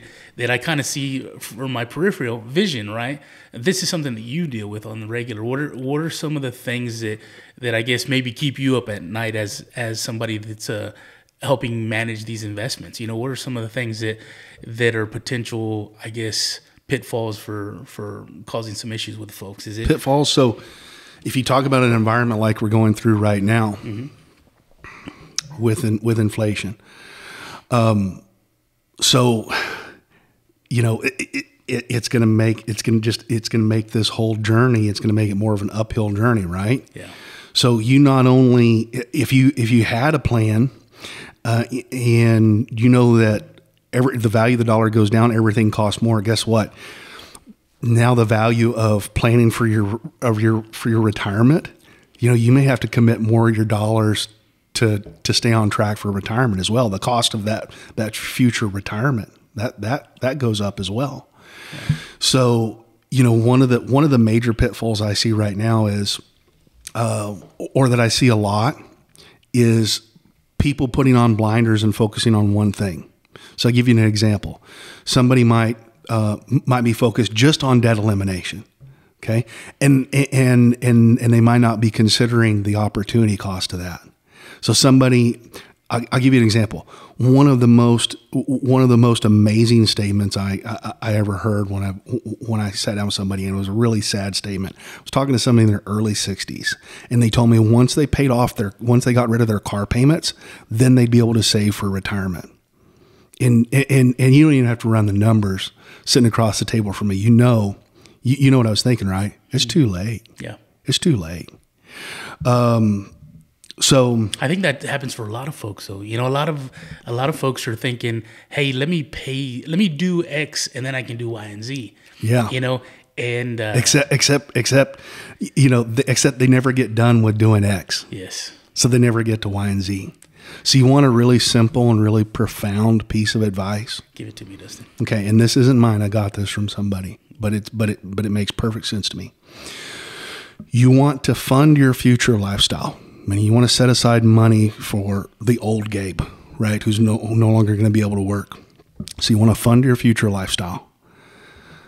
I kind of see from my peripheral vision, right? This is something that you deal with on the regular. What are some of the things that I guess maybe keep you up at night as somebody that's helping manage these investments? What are some of the things that are potential, I guess, pitfalls for causing some issues with folks? Is it pitfalls? So if you talk about an environment like we're going through right now, mm-hmm. with inflation, it's going to make this whole journey. It's going to make it more of an uphill journey, right? Yeah. So you not only, if you had a plan, and that the value of the dollar goes down, everything costs more. Guess what? Now the value of planning for your retirement, you may have to commit more of your dollars to stay on track for retirement as well. The cost of that future retirement, that goes up as well. Yeah. So, one of the major pitfalls I see right now is, or that I see a lot, is people putting on blinders and focusing on one thing. So I'll give you an example. Somebody might be focused just on debt elimination, okay, and they might not be considering the opportunity cost of that. So I'll give you an example. One of the most amazing statements I ever heard when I sat down with somebody, and it was a really sad statement. I was talking to somebody in their early 60s, and they told me once they got rid of their car payments, then they'd be able to save for retirement. And you don't even have to run the numbers sitting across the table from me. You know what I was thinking, right? It's too late. Yeah. It's too late. So I think that happens for a lot of folks, though. A lot of folks are thinking, "Hey, let me do X, and then I can do Y and Z." Yeah. And except they never get done with doing X. Yes. So they never get to Y and Z. So you want a really simple and really profound piece of advice? Give it to me, Dustin. Okay, and this isn't mine. I got this from somebody, but it makes perfect sense to me. You want to fund your future lifestyle. I mean, you want to set aside money for the old Gabe, right? Who's no longer going to be able to work. So you want to fund your future lifestyle.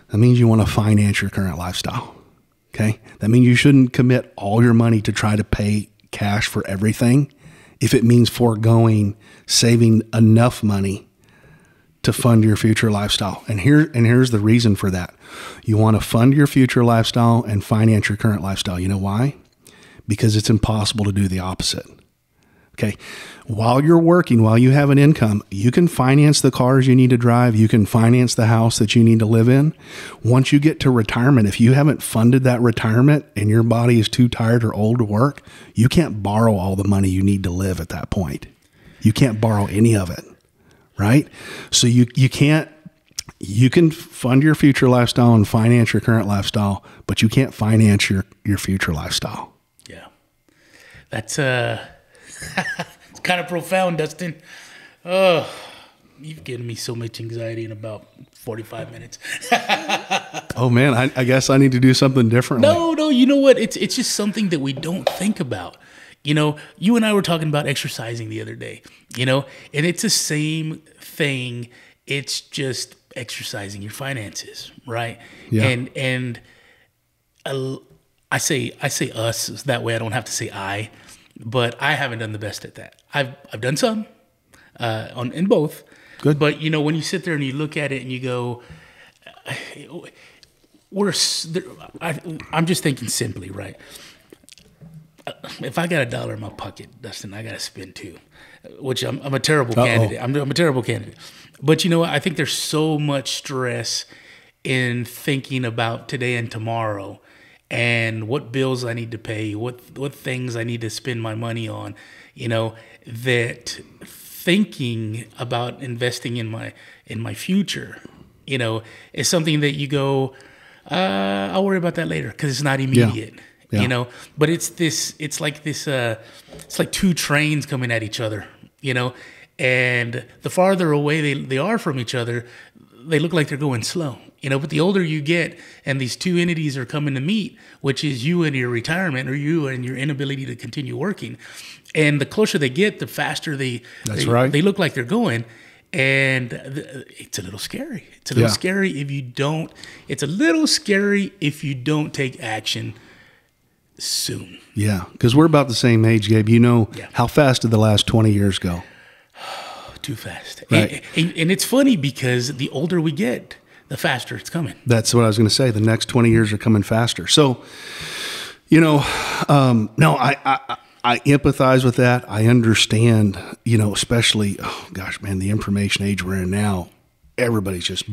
That means you want to finance your current lifestyle. Okay. That means you shouldn't commit all your money to try to pay cash for everything if it means saving enough money to fund your future lifestyle. And here's the reason for that. You want to fund your future lifestyle and finance your current lifestyle. You know why? Because it's impossible to do the opposite. Okay. While you're working, while you have an income, you can finance the cars you need to drive. You can finance the house that you need to live in. Once you get to retirement, if you haven't funded that retirement and your body is too tired or old to work, you can't borrow all the money you need to live at that point. You can't borrow any of it, right? So you can fund your future lifestyle and finance your current lifestyle, but you can't finance your future lifestyle. Yeah. That's it's kind of profound, Dustin. Oh, you've given me so much anxiety in about 45 minutes. Oh man, I guess I need to do something differently. No, you know what? It's just something that we don't think about. You know, you and I were talking about exercising the other day, you know, and it's the same thing. It's just exercising your finances, right? Yeah. And I say us, so that way I don't have to say I, but I haven't done the best at that. I've done some in both. Good. But you know, when you sit there and you look at it and you go, I'm just thinking simply, right? If I got $1 in my pocket, Dustin, I got to spend $2, which I'm a terrible candidate. I'm a terrible candidate. But you know what? I think there's so much stress in thinking about today and tomorrow and what bills I need to pay, what things I need to spend my money on, you know, that thinking about investing in my future, you know, is something that you go, I'll worry about that later because it's not immediate. Yeah. You know, but it's like two trains coming at each other, you know, and the farther away they are from each other, they look like they're going slow, you know, but the older you get and these two entities are coming to meet, which is you and your retirement or you and your inability to continue working. And the closer they get, the faster they look like they're going. And it's a little scary. It's a little scary if you don't, it's a little scary if you don't take action soon. Yeah, because we're about the same age, Gabe. You know, how fast did the last 20 years go? Too fast. Right. And it's funny because the older we get, the faster it's coming. That's what I was going to say. The next 20 years are coming faster. So, you know, no, I empathize with that. I understand, you know, especially, oh gosh, man, the information age we're in now, everybody's just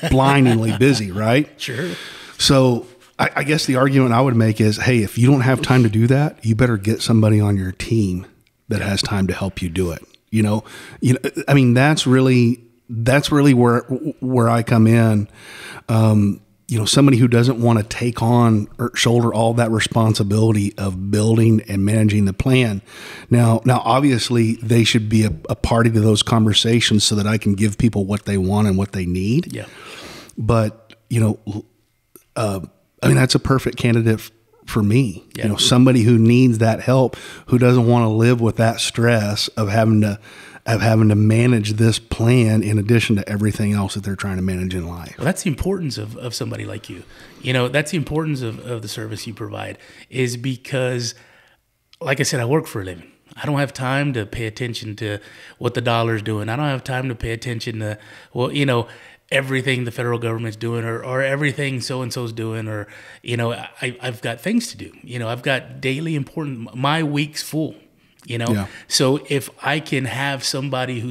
blindingly busy, right? Sure. So I guess the argument I would make is, hey, if you don't have time to do that, you better get somebody on your team that has time to help you do it. You know, I mean, that's really where I come in. You know, somebody who doesn't want to take on or shoulder all that responsibility of building and managing the plan. Now, obviously, they should be a party to those conversations so that I can give people what they want and what they need. Yeah. But, you know, I mean, that's a perfect candidate for me. Yeah. You know, somebody who needs that help, who doesn't want to live with that stress of having to manage this plan in addition to everything else that they're trying to manage in life. Well, that's the importance of somebody like you. You know, that's the importance of the service you provide, is because, like I said, I work for a living. I don't have time to pay attention to what the dollar's doing. I don't have time to pay attention to, well, you know, everything the federal government's doing or everything so-and-so's doing, or, you know, I've got things to do. You know, I've got daily important, my week's full, you know? Yeah. So if I can have somebody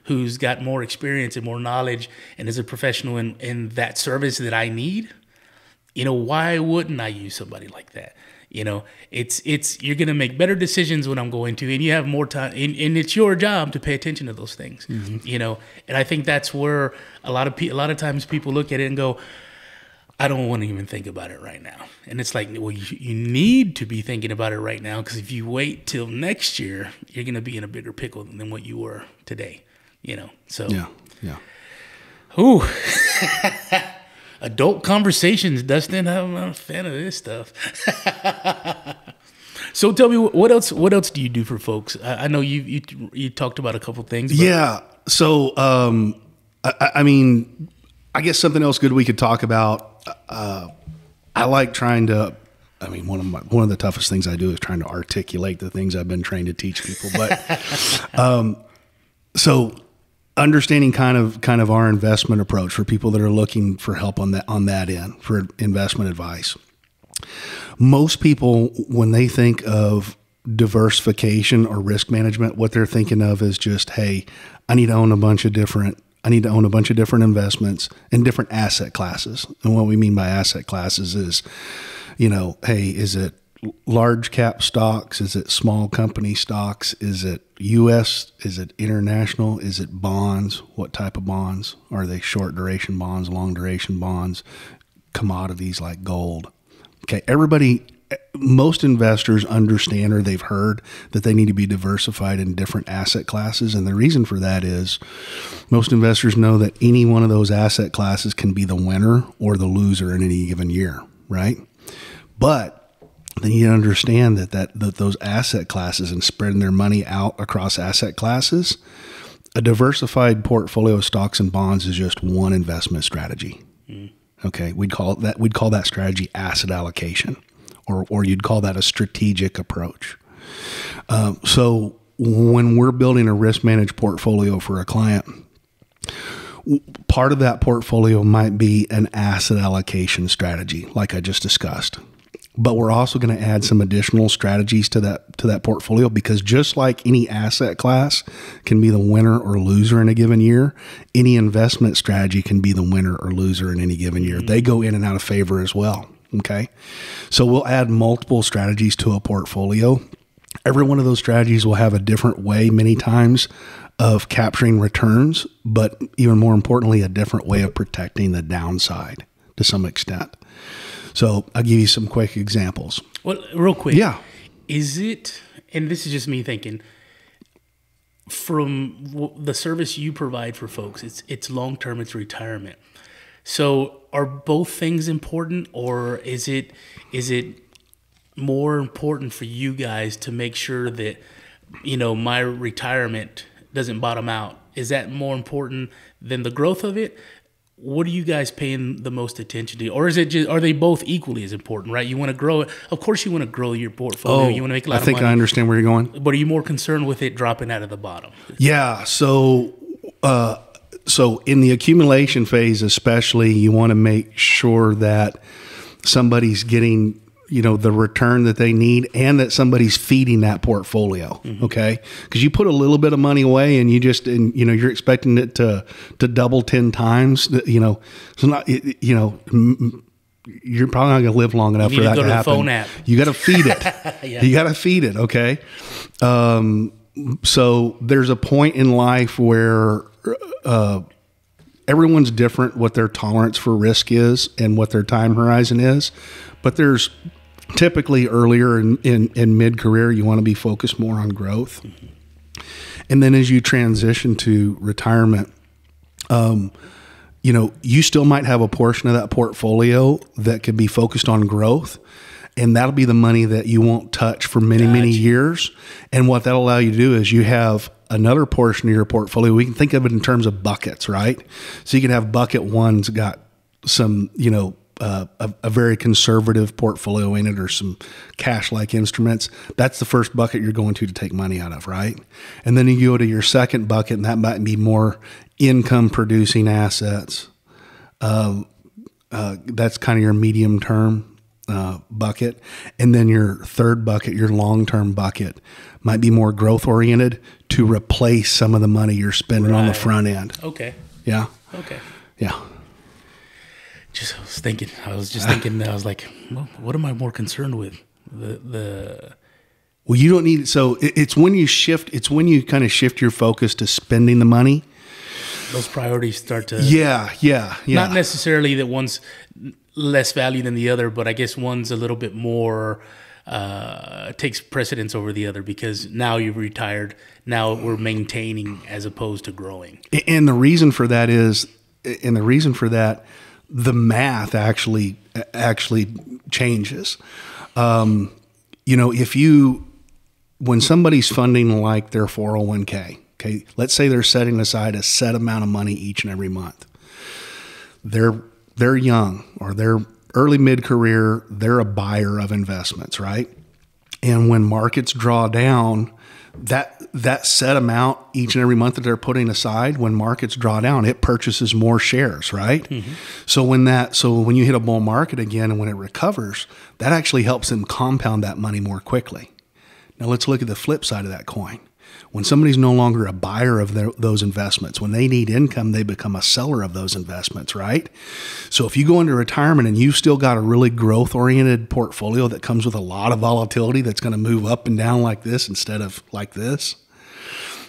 who's got more experience and more knowledge and is a professional in that service that I need, you know, why wouldn't I use somebody like that? You know, it's you're going to make better decisions when I'm going to, and you have more time, and it's your job to pay attention to those things. Mm-hmm. You know, and I think that's where a lot of times people look at it and go, I don't want to even think about it right now. And it's like, well, you need to be thinking about it right now, because if you wait till next year, you're going to be in a bigger pickle than what you were today. You know, so yeah. Ooh. Adult conversations, Dustin. I'm not a fan of this stuff. So tell me, what else do you do for folks? I know you talked about a couple things. But. Yeah. So I mean, I guess something else good we could talk about. I like trying to. I mean, one of the toughest things I do is trying to articulate the things I've been trained to teach people. But so. Understanding kind of our investment approach for people that are looking for help on that end for investment advice. Most people, when they think of diversification or risk management, what they're thinking of is just, hey, I need to own a bunch of different investments in different asset classes. And what we mean by asset classes is, you know, hey, is it large cap stocks? Is it small company stocks? Is it U.S.? Is it international? Is it bonds? What type of bonds? Are they short duration bonds, long duration bonds, commodities like gold? Okay, everybody most investors understand, or they've heard that they need to be diversified in different asset classes. And the reason for that is most investors know that any one of those asset classes can be the winner or the loser in any given year, right? But then you understand that those asset classes and spreading their money out across asset classes, a diversified portfolio of stocks and bonds is just one investment strategy. Okay, we'd call that strategy asset allocation, or you'd call that a strategic approach. So when we're building a risk managed portfolio for a client, part of that portfolio might be an asset allocation strategy, like I just discussed. But we're also going to add some additional strategies to that portfolio, because just like any asset class can be the winner or loser in a given year, any investment strategy can be the winner or loser in any given year. They go in and out of favor as well. Okay. So we'll add multiple strategies to a portfolio. Every one of those strategies will have a different way many times of capturing returns, but even more importantly, a different way of protecting the downside to some extent. So I'll give you some quick examples. Well, real quick. Yeah. Is it, and this is just me thinking, from the service you provide for folks, it's long-term, it's retirement. So are both things important, or is it more important for you guys to make sure that, my retirement doesn't bottom out? Is that more important than the growth of it? What are you guys paying the most attention to? Or is it just, are they both equally as important, right? You want to grow it. Of course you want to grow your portfolio. You want to make a lot of money. I think I understand where you're going. But are you more concerned with it dropping out of the bottom? Yeah. So in the accumulation phase, especially, you want to make sure that somebody's getting, the return that they need, and that somebody's feeding that portfolio. Okay. Cause you put a little bit of money away and you're expecting it to double 10 times, so not, you're probably not going to live long enough for that to happen. Phone app. You got to feed it. Yeah. You got to feed it. Okay. So there's a point in life where, everyone's different, what their tolerance for risk is and what their time horizon is. But there's typically earlier in mid-career, you want to be focused more on growth. And then as you transition to retirement, you still might have a portion of that portfolio that could be focused on growth. And that'll be the money that you won't touch for many, many years. And what that'll allow you to do is you have another portion of your portfolio. We can think of it in terms of buckets, right? So you can have bucket one's got some, a very conservative portfolio in it, or some cash-like instruments. That's the first bucket you're going to take money out of, right? And then you go to your second bucket, and that might be more income-producing assets. That's kind of your medium-term bucket. And then your third bucket, your long-term bucket, might be more growth-oriented to replace some of the money you're spending on the front end. Okay. Yeah. Okay. Yeah. I was like, well, what am I more concerned with? Well, you don't need, so it's when you kind of shift your focus to spending the money. Those priorities start to. Yeah. Not necessarily that one's less value than the other, but I guess one's a little bit more, takes precedence over the other, because now you've retired. Now we're maintaining as opposed to growing. And the reason for that is, the math actually changes. When somebody's funding like their 401k, okay, let's say they're setting aside a set amount of money each and every month. They're young, or they're early mid-career, they're a buyer of investments, right? And when markets draw down, that set amount each and every month that they're putting aside, when markets draw down, it purchases more shares, right? Mm-hmm. So when you hit a bull market again, and when it recovers, that actually helps them compound that money more quickly. Now let's look at the flip side of that coin. When somebody's no longer a buyer of those investments, when they need income, they become a seller of those investments, right? So if you go into retirement and you've still got a really growth-oriented portfolio that comes with a lot of volatility that's going to move up and down like this instead of like this,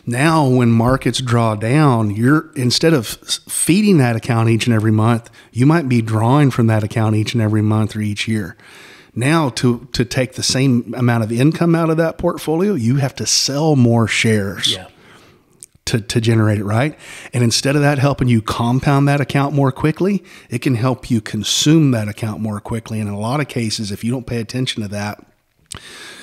now when markets draw down, instead of feeding that account each and every month, you might be drawing from that account each and every month or each year. Now to take the same amount of income out of that portfolio, you have to sell more shares. Yeah. To generate it, right? And instead of that helping you compound that account more quickly, it can help you consume that account more quickly. And in a lot of cases, if you don't pay attention to that,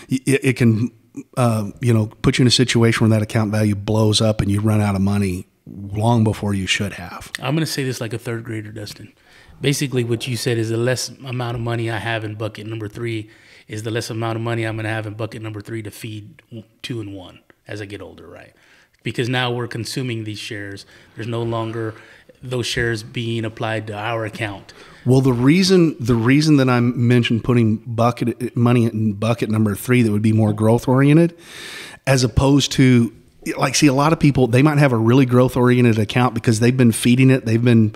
it can, put you in a situation where that account value blows up and you run out of money long before you should have. I'm going to say this like a third grader, Dustin. Basically, what you said is the less amount of money I have in bucket number 3 is the less amount of money I'm going to have in bucket number 3 to feed 2 and 1 as I get older, right? Because now we're consuming these shares. There's no longer those shares being applied to our account. Well, the reason that I mentioned putting bucket money in bucket number 3 that would be more growth oriented, as opposed to a lot of people, they might have a really growth oriented account because they've been feeding it. They've been,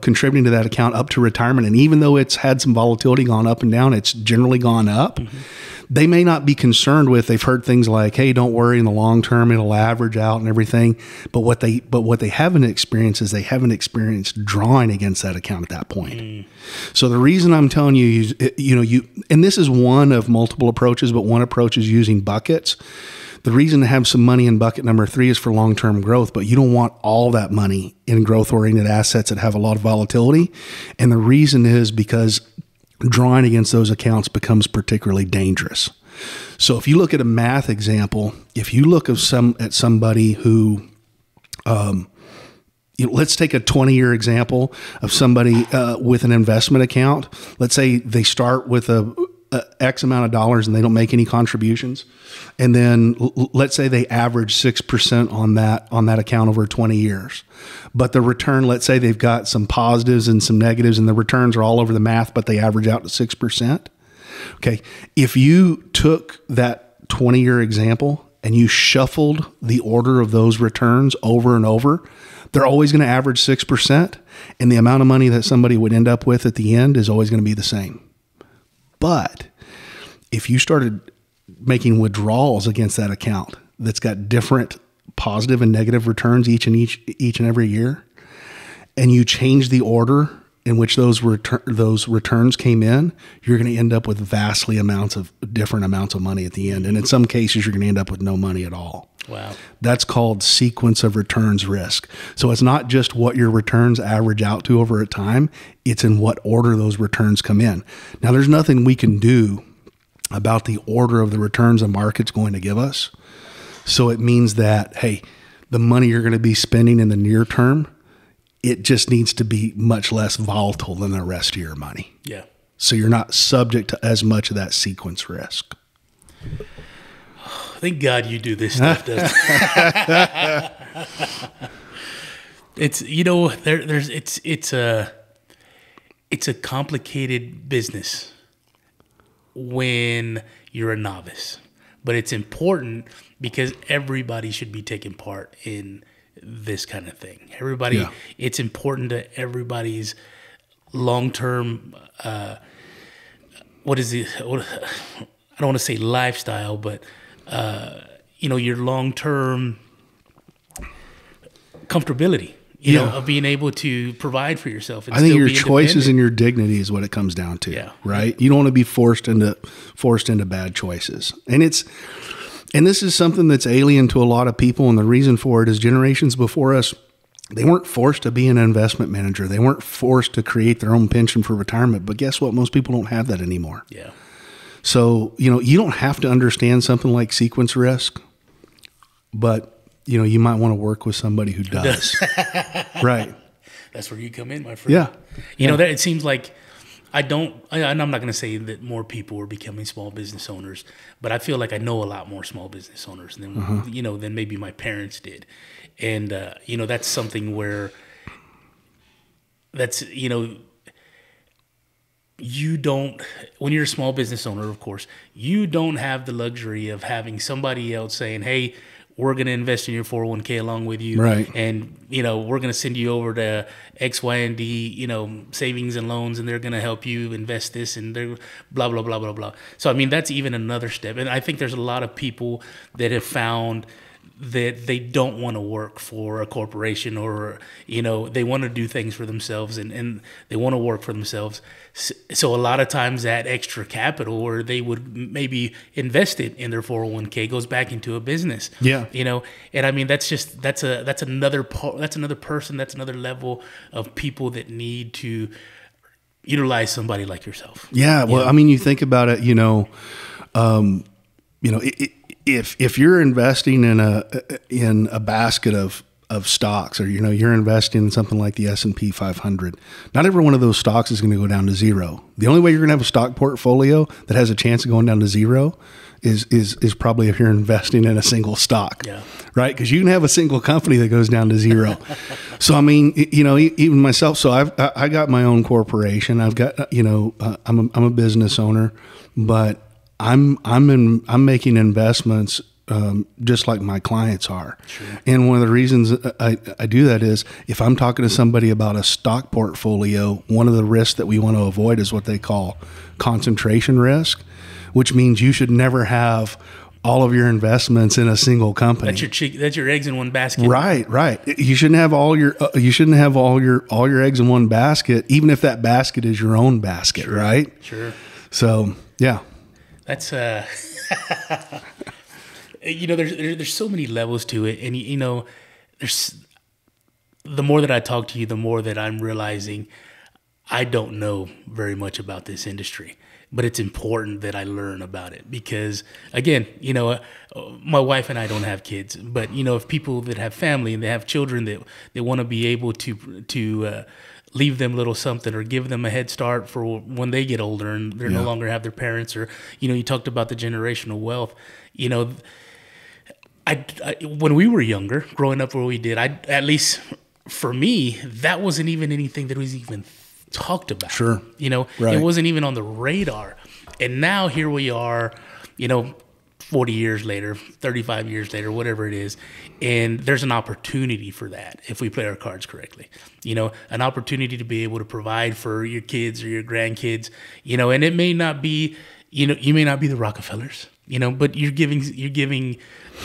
contributing to that account up to retirement. And even though it's had some volatility, gone up and down, it's generally gone up. Mm-hmm. They may not be concerned with, they've heard things like, hey, don't worry, in the long term, it'll average out and everything. But what they haven't experienced is they haven't experienced drawing against that account at that point. Mm. So the reason I'm telling you, and this is one of multiple approaches, but one approach is using buckets. The reason to have some money in bucket number 3 is for long-term growth, but you don't want all that money in growth-oriented assets that have a lot of volatility. And the reason is because drawing against those accounts becomes particularly dangerous. So if you look at a math example, if you look at somebody who, let's take a 20-year example of somebody with an investment account. Let's say they start with a X amount of dollars and they don't make any contributions. And then let's say they average 6% on that account over 20 years. But the return, let's say they've got some positives and some negatives and the returns are all over the math, but they average out to 6%. Okay. If you took that 20-year example and you shuffled the order of those returns over and over, they're always going to average 6%. And the amount of money that somebody would end up with at the end is always going to be the same. But if you started making withdrawals against that account that's got different positive and negative returns each and every year, and you change the order in which those returns came in, you're going to end up with vastly different amounts of money at the end. And in some cases, you're going to end up with no money at all. Wow. That's called sequence of returns risk. So it's not just what your returns average out to over a time, it's in what order those returns come in. Now, there's nothing we can do about the order of the returns the market's going to give us. So it means that, hey, the money you're going to be spending in the near term, it just needs to be much less volatile than the rest of your money. Yeah. So you're not subject to as much of that sequence risk. Thank God you do this stuff, Dustin. It's it's a complicated business when you're a novice, but it's important because everybody should be taking part in this kind of thing. It's important to everybody's long-term. I don't want to say lifestyle, but your long-term comfortability, of being able to provide for yourself. And I think your choices and your dignity is what it comes down to, right? You don't want to be forced into bad choices. And this is something that's alien to a lot of people. And the reason for it is generations before us, they weren't forced to be an investment manager. They weren't forced to create their own pension for retirement. But guess what? Most people don't have that anymore. Yeah. So, you don't have to understand something like sequence risk, but, you might want to work with somebody who does. Right. That's where you come in, my friend. Yeah. That it seems like and I'm not going to say that more people are becoming small business owners, but I feel like I know a lot more small business owners than, than maybe my parents did. And, that's something where you don't, when you're a small business owner, of course, you don't have the luxury of having somebody else saying, hey, we're going to invest in your 401k along with you. Right. And, we're going to send you over to X, Y, and D, savings and loans, and they're going to help you invest this and they're blah, blah, blah, blah, blah. So, that's even another step. And I think there's a lot of people that have found that they don't want to work for a corporation, or, they want to do things for themselves, and they want to work for themselves. So a lot of times that extra capital, or they would maybe invest it in their 401k, goes back into a business. Yeah. And I mean, that's another person, that's another level of people that need to utilize somebody like yourself. Yeah. Well, I mean, you think about it, if you're investing in a basket of stocks, or you're investing in something like the S&P 500, not every one of those stocks is going to go down to zero. The only way you're going to have a stock portfolio that has a chance of going down to zero is probably if you're investing in a single stock. Yeah. Right? Because you can have a single company that goes down to zero. So I mean, even myself. So I got my own corporation. I've got I'm a business owner, but I'm making investments just like my clients are. Sure. And one of the reasons I do that is if I'm talking to somebody about a stock portfolio, one of the risks that we want to avoid is what they call concentration risk, which means you should never have all of your investments in a single company. That's your eggs in one basket. Right. You shouldn't have all your eggs in one basket, even if that basket is your own basket, sure. Right? Sure. So, yeah. That's there's so many levels to it, and there's the more that I talk to you, the more that I'm realizing I don't know very much about this industry, but it's important that I learn about it because, again, my wife and I don't have kids, but if people that have family and they have children that they want to be able to leave them a little something or give them a head start for when they get older and they're no longer have their parents, or you talked about the generational wealth. I when we were younger, growing up where we did, at least for me, that wasn't even anything that was even talked about. Sure. Right. It wasn't even on the radar. And now here we are, 40 years later, 35 years later, whatever it is, and there's an opportunity for that if we play our cards correctly. An opportunity to be able to provide for your kids or your grandkids, and it may not be, you may not be the Rockefellers, but you're giving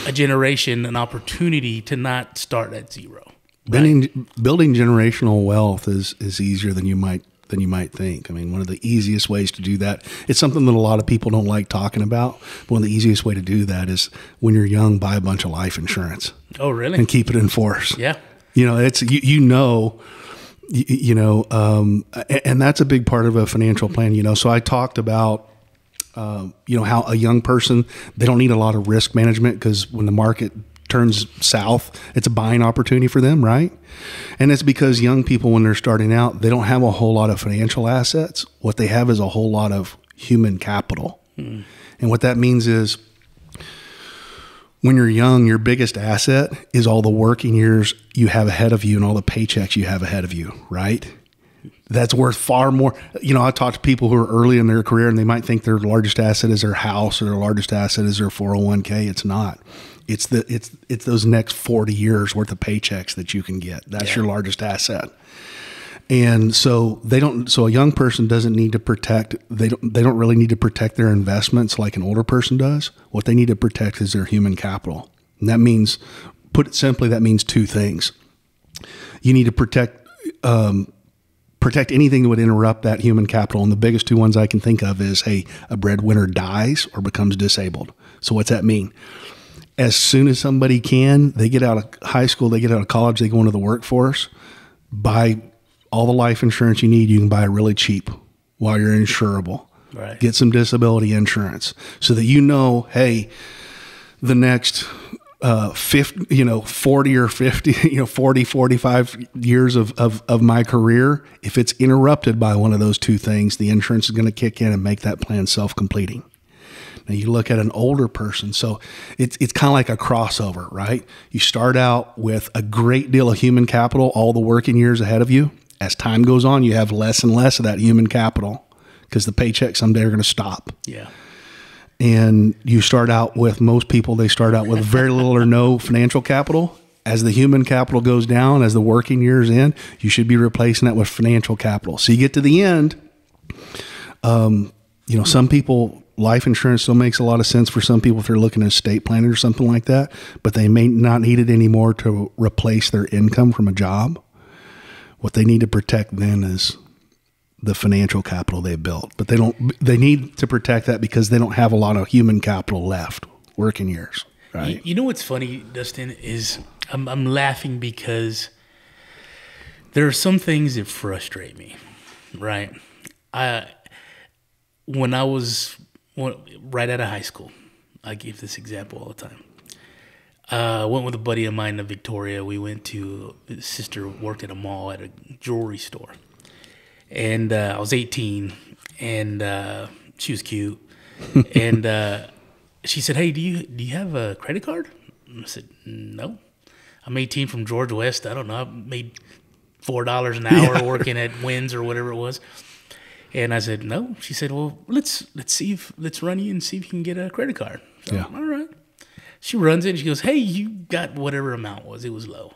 a generation an opportunity to not start at zero. Right? Building generational wealth is easier than you might think. I mean, one of the easiest ways to do that, it's something that a lot of people don't like talking about. But one of the easiest way to do that is when you're young, buy a bunch of life insurance. Oh, really? And keep it in force. Yeah. It's, and that's a big part of a financial plan, So I talked about, how a young person, they don't need a lot of risk management because when the market turns south, it's a buying opportunity for them, right? And it's because young people, when they're starting out, they don't have a whole lot of financial assets. What they have is a whole lot of human capital. And what that means is when you're young, your biggest asset is all the working years you have ahead of you and all the paychecks you have ahead of you, right? That's worth far more. I talk to people who are early in their career and they might think their largest asset is their house or their largest asset is their 401k. It's not. It's those next 40 years worth of paychecks that you can get. That's your largest asset. And so a young person doesn't need to protect, they don't really need to protect their investments like an older person does. What they need to protect is their human capital. And that means, put it simply, that means two things. You need to protect anything that would interrupt that human capital. And the biggest two ones I can think of is, a breadwinner dies or becomes disabled. So what's that mean? As soon as somebody they get out of high school, they get out of college, they go into the workforce, buy all the life insurance you need. You can buy really cheap while you're insurable. Right. Get some disability insurance so that the next 40 or 50, 40, 45 years of my career, if it's interrupted by one of those two things, the insurance is going to kick in and make that plan self-completing. Now you look at an older person, so it's kind of like a crossover, right? You start out with a great deal of human capital, all the working years ahead of you. As time goes on, you have less and less of that human capital because the paychecks someday are going to stop. Yeah. And you start out with, most people, they start out with very little or no financial capital. As the human capital goes down, as the working years end, you should be replacing that with financial capital. So you get to the end, some people life insurance still makes a lot of sense for some people if they're looking at estate planning or something like that, but they may not need it anymore to replace their income from a job. What they need to protect then is the financial capital they built, but they need to protect that because they don't have a lot of human capital left, working years. Right. You know what's funny, Dustin, is I'm laughing because there are some things that frustrate me, right? When I was right out of high school, I give this example all the time. I went with a buddy of mine to Victoria. We went to his sister worked at a mall at a jewelry store. And I was 18, and she was cute. And she said, "Hey, do you have a credit card?" And I said, "No. I'm 18 from George West. I don't know. I made $4 an hour working at Wynn's or whatever it was." And I said, "No." She said, "Well, let's run you and see if you can get a credit card." So, all right. She runs it and she goes, "Hey, you got whatever amount was. It was low."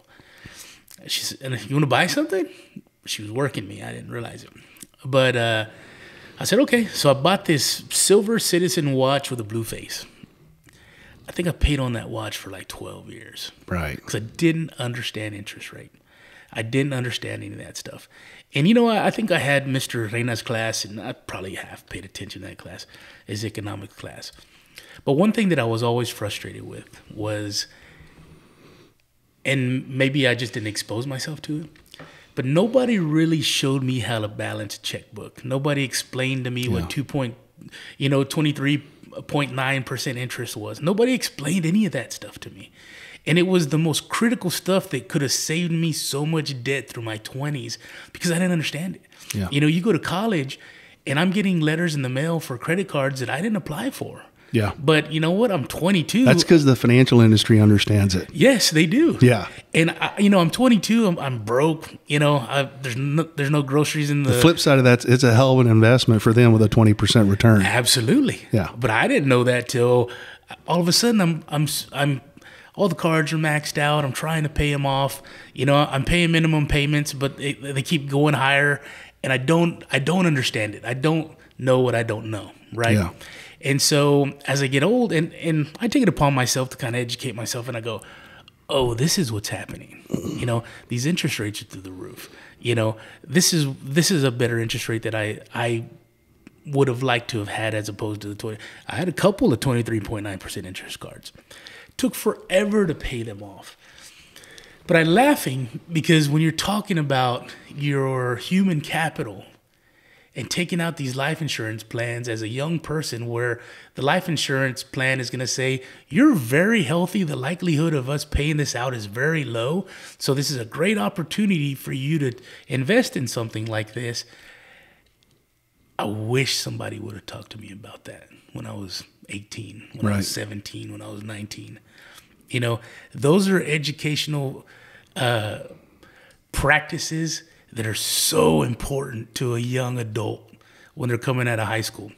She said, "And you want to buy something?" She was working me. I didn't realize it. But I said, okay. So I bought this silver Citizen watch with a blue face. I think I paid on that watch for like 12 years. Right. Because I didn't understand interest rate. I didn't understand any of that stuff. And, you know, I think I had Mr. Reina's class, and I probably have paid attention to that class, his economics class. But one thing that I was always frustrated with was, and maybe I just didn't expose myself to it, but nobody really showed me how to balance a checkbook. Nobody explained to me what 23.9% interest was. Nobody explained any of that stuff to me. And it was the most critical stuff that could have saved me so much debt through my 20s because I didn't understand it. Yeah. You know, you go to college and I'm getting letters in the mail for credit cards that I didn't apply for. Yeah. But you know what? I'm 22. That's because the financial industry understands it. Yes, they do. Yeah. And I'm 22. I'm broke. You know, there's no groceries in the flip side of that, it's a hell of an investment for them with a 20% return. Absolutely. Yeah. But I didn't know that till all of a sudden I'm all the cards are maxed out. I'm trying to pay them off. You know, I'm paying minimum payments, but they keep going higher, and I don't understand it. I don't know what I don't know. Right. Yeah. And so as I get old, and I take it upon myself to kind of educate myself, and I go, oh, this is what's happening. You know, these interest rates are through the roof. You know, this is a better interest rate that I would have liked to have had as opposed to the 20. I had a couple of 23.9% interest cards. Took forever to pay them off. But I'm laughing because when you're talking about your human capital and taking out these life insurance plans as a young person where the life insurance plan is going to say, you're very healthy, the likelihood of us paying this out is very low, so this is a great opportunity for you to invest in something like this. I wish somebody would have talked to me about that when I was 18, when I was 17, when I was 19. You know, those are educational practices that are so important to a young adult when they're coming out of high school.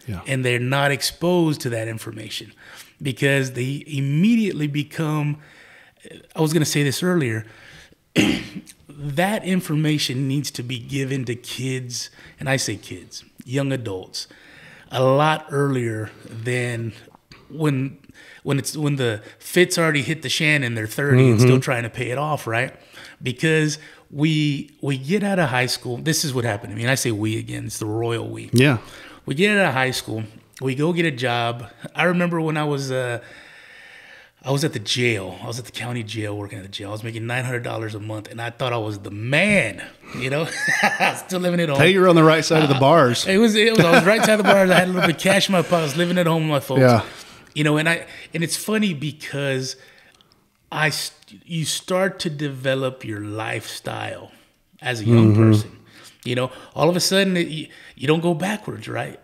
Yeah. And they're not exposed to that information because they immediately become, I was going to say this earlier, that information needs to be given to kids, and I say kids, young adults, a lot earlier than when the fit's already hit the shan and they're 30 and still trying to pay it off, right? Because we get out of high school. This is what happened to me. And I say we again. It's the royal we. Yeah. We get out of high school. We go get a job. I remember when I was at the jail. I was at the county jail working at the jail. I was making $900 a month, and I thought I was the man. You know, I was still living at home. Hey, you're on the right side of the bars. I was right side of the bars. I had a little bit of cash in my pocket. I was living at home with my folks. Yeah. You know, and it's funny because you start to develop your lifestyle as a young person. You know, all of a sudden you don't go backwards, right?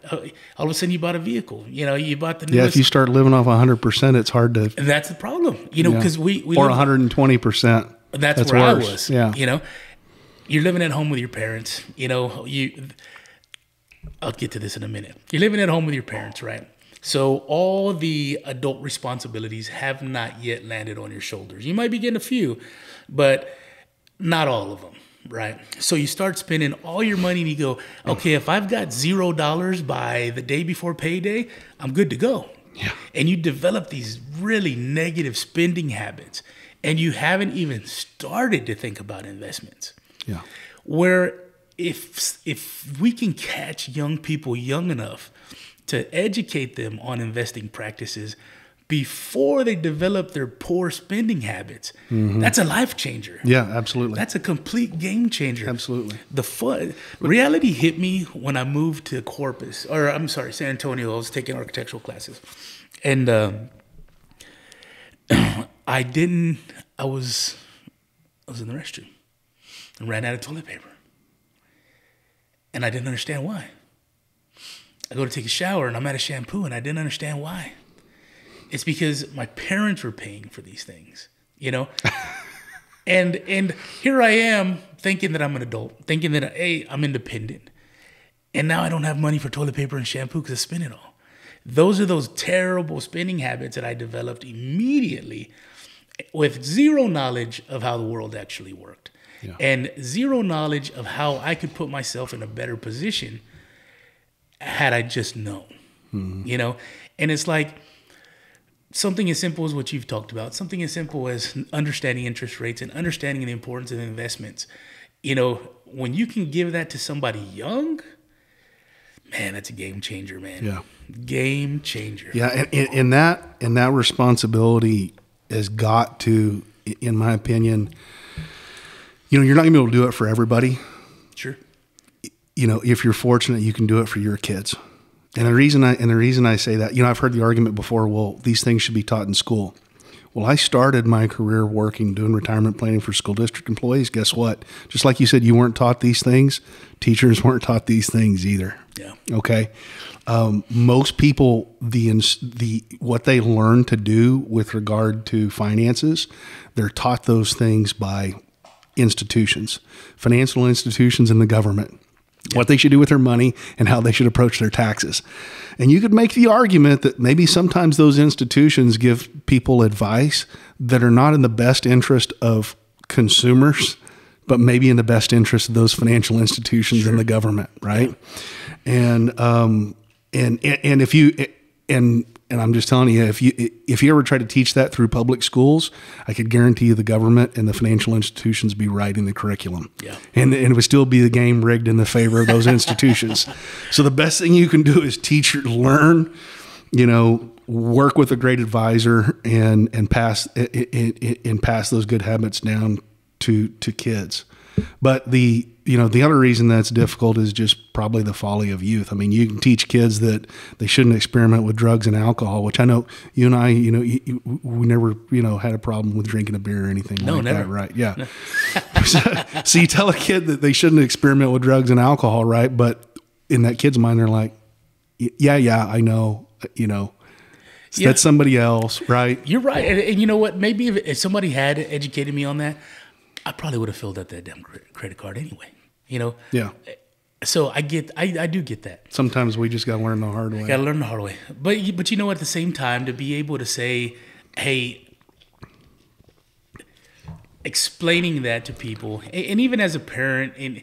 All of a sudden you bought a vehicle. You know, you bought the newest. Yeah, if you start living off 100%, it's hard to. And that's the problem. You know, because we or 120%. That's where worse. I was. Yeah. You know, you're living at home with your parents. You know, I'll get to this in a minute. You're living at home with your parents, right? So all the adult responsibilities have not yet landed on your shoulders. You might be getting a few, but not all of them. right? So you start spending all your money and you go, okay, if I've got $0 by the day before payday, I'm good to go. Yeah. And you develop these really negative spending habits, and you haven't even started to think about investments. Yeah. Where if we can catch young people young enough to educate them on investing practices before they develop their poor spending habits, that's a life changer. Yeah, absolutely. That's a complete game changer. Absolutely. The reality hit me when I moved to San Antonio. I was taking architectural classes, and I was in the restroom and ran out of toilet paper, and I didn't understand why. I go to take a shower and I'm out of shampoo, and I didn't understand why. It's because my parents were paying for these things, you know? and here I am thinking that I'm an adult, thinking that, hey, I'm independent. And now I don't have money for toilet paper and shampoo because I spent it all. Those are those terrible spending habits that I developed immediately with zero knowledge of how the world actually worked. Yeah. And zero knowledge of how I could put myself in a better position had I just known, you know? And it's like, something as simple as what you've talked about, something as simple as understanding interest rates and understanding the importance of investments. You know, when you can give that to somebody young, man, that's a game changer, man. Yeah. Game changer. Yeah. And that responsibility has got to, in my opinion, you know, you're not gonna be able to do it for everybody. Sure. You know, if you're fortunate, you can do it for your kids. And the reason I say that, you know, I've heard the argument before, well, these things should be taught in school. Well, I started my career doing retirement planning for school district employees. Guess what? Just like you said, you weren't taught these things. Teachers weren't taught these things either. Yeah. Okay. Most people, what they learn to do with regard to finances, they're taught those things by institutions, financial institutions, and the government. What they should do with their money and how they should approach their taxes. And you could make the argument that maybe sometimes those institutions give people advice that are not in the best interest of consumers, but maybe in the best interest of those financial institutions and the government, right? And if you and I'm just telling you, if you ever try to teach that through public schools, I could guarantee you the government and the financial institutions be writing the curriculum. Yeah. And it would still be the game rigged in the favor of those institutions. So the best thing you can do is learn, you know, work with a great advisor and pass those good habits down to kids. But the other reason that's difficult is just probably the folly of youth. I mean, you can teach kids that they shouldn't experiment with drugs and alcohol, which I know you and I, we never, had a problem with drinking a beer or anything never. that, right? Yeah. No. So you tell a kid that they shouldn't experiment with drugs and alcohol, right? But in that kid's mind, they're like, yeah, I know, that's somebody else, right? You're right. And you know what? Maybe if somebody had educated me on that, I probably would have filled out that damn credit card anyway, Yeah. So I do get that. Sometimes we just got to learn the hard way. Got to learn the hard way. But at the same time, to be able to say, hey, explaining that to people, and even as a parent, and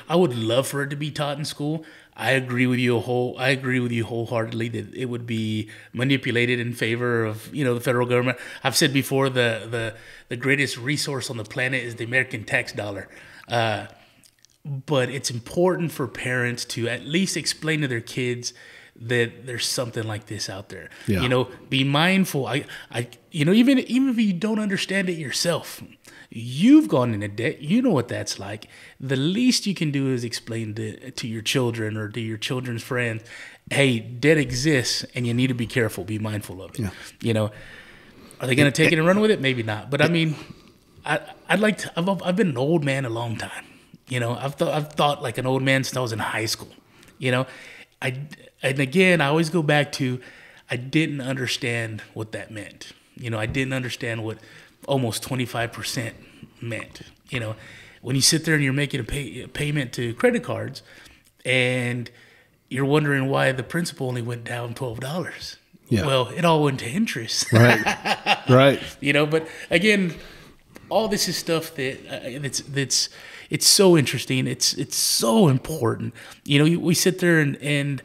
I would love for it to be taught in school. I agree with you wholeheartedly that it would be manipulated in favor of the federal government. I've said before the greatest resource on the planet is the American tax dollar, but it's important for parents to at least explain to their kids that there's something like this out there. Yeah. Be mindful. Even if you don't understand it yourself, you've gone into debt. You know what that's like. The least you can do is explain to your children or to your children's friends, hey, debt exists and you need to be careful. Be mindful of it. Yeah. Are they going to take it and run with it? Maybe not. But I mean, I've been an old man a long time. I've thought like an old man since I was in high school. And again, I always go back to, I didn't understand what that meant. I didn't understand what almost 25% meant. When you sit there and you're making a payment to credit cards and you're wondering why the principal only went down $12. Yeah. Well, it all went to interest. Right. Right. But again, all this is stuff that it's so interesting. It's so important. We sit there and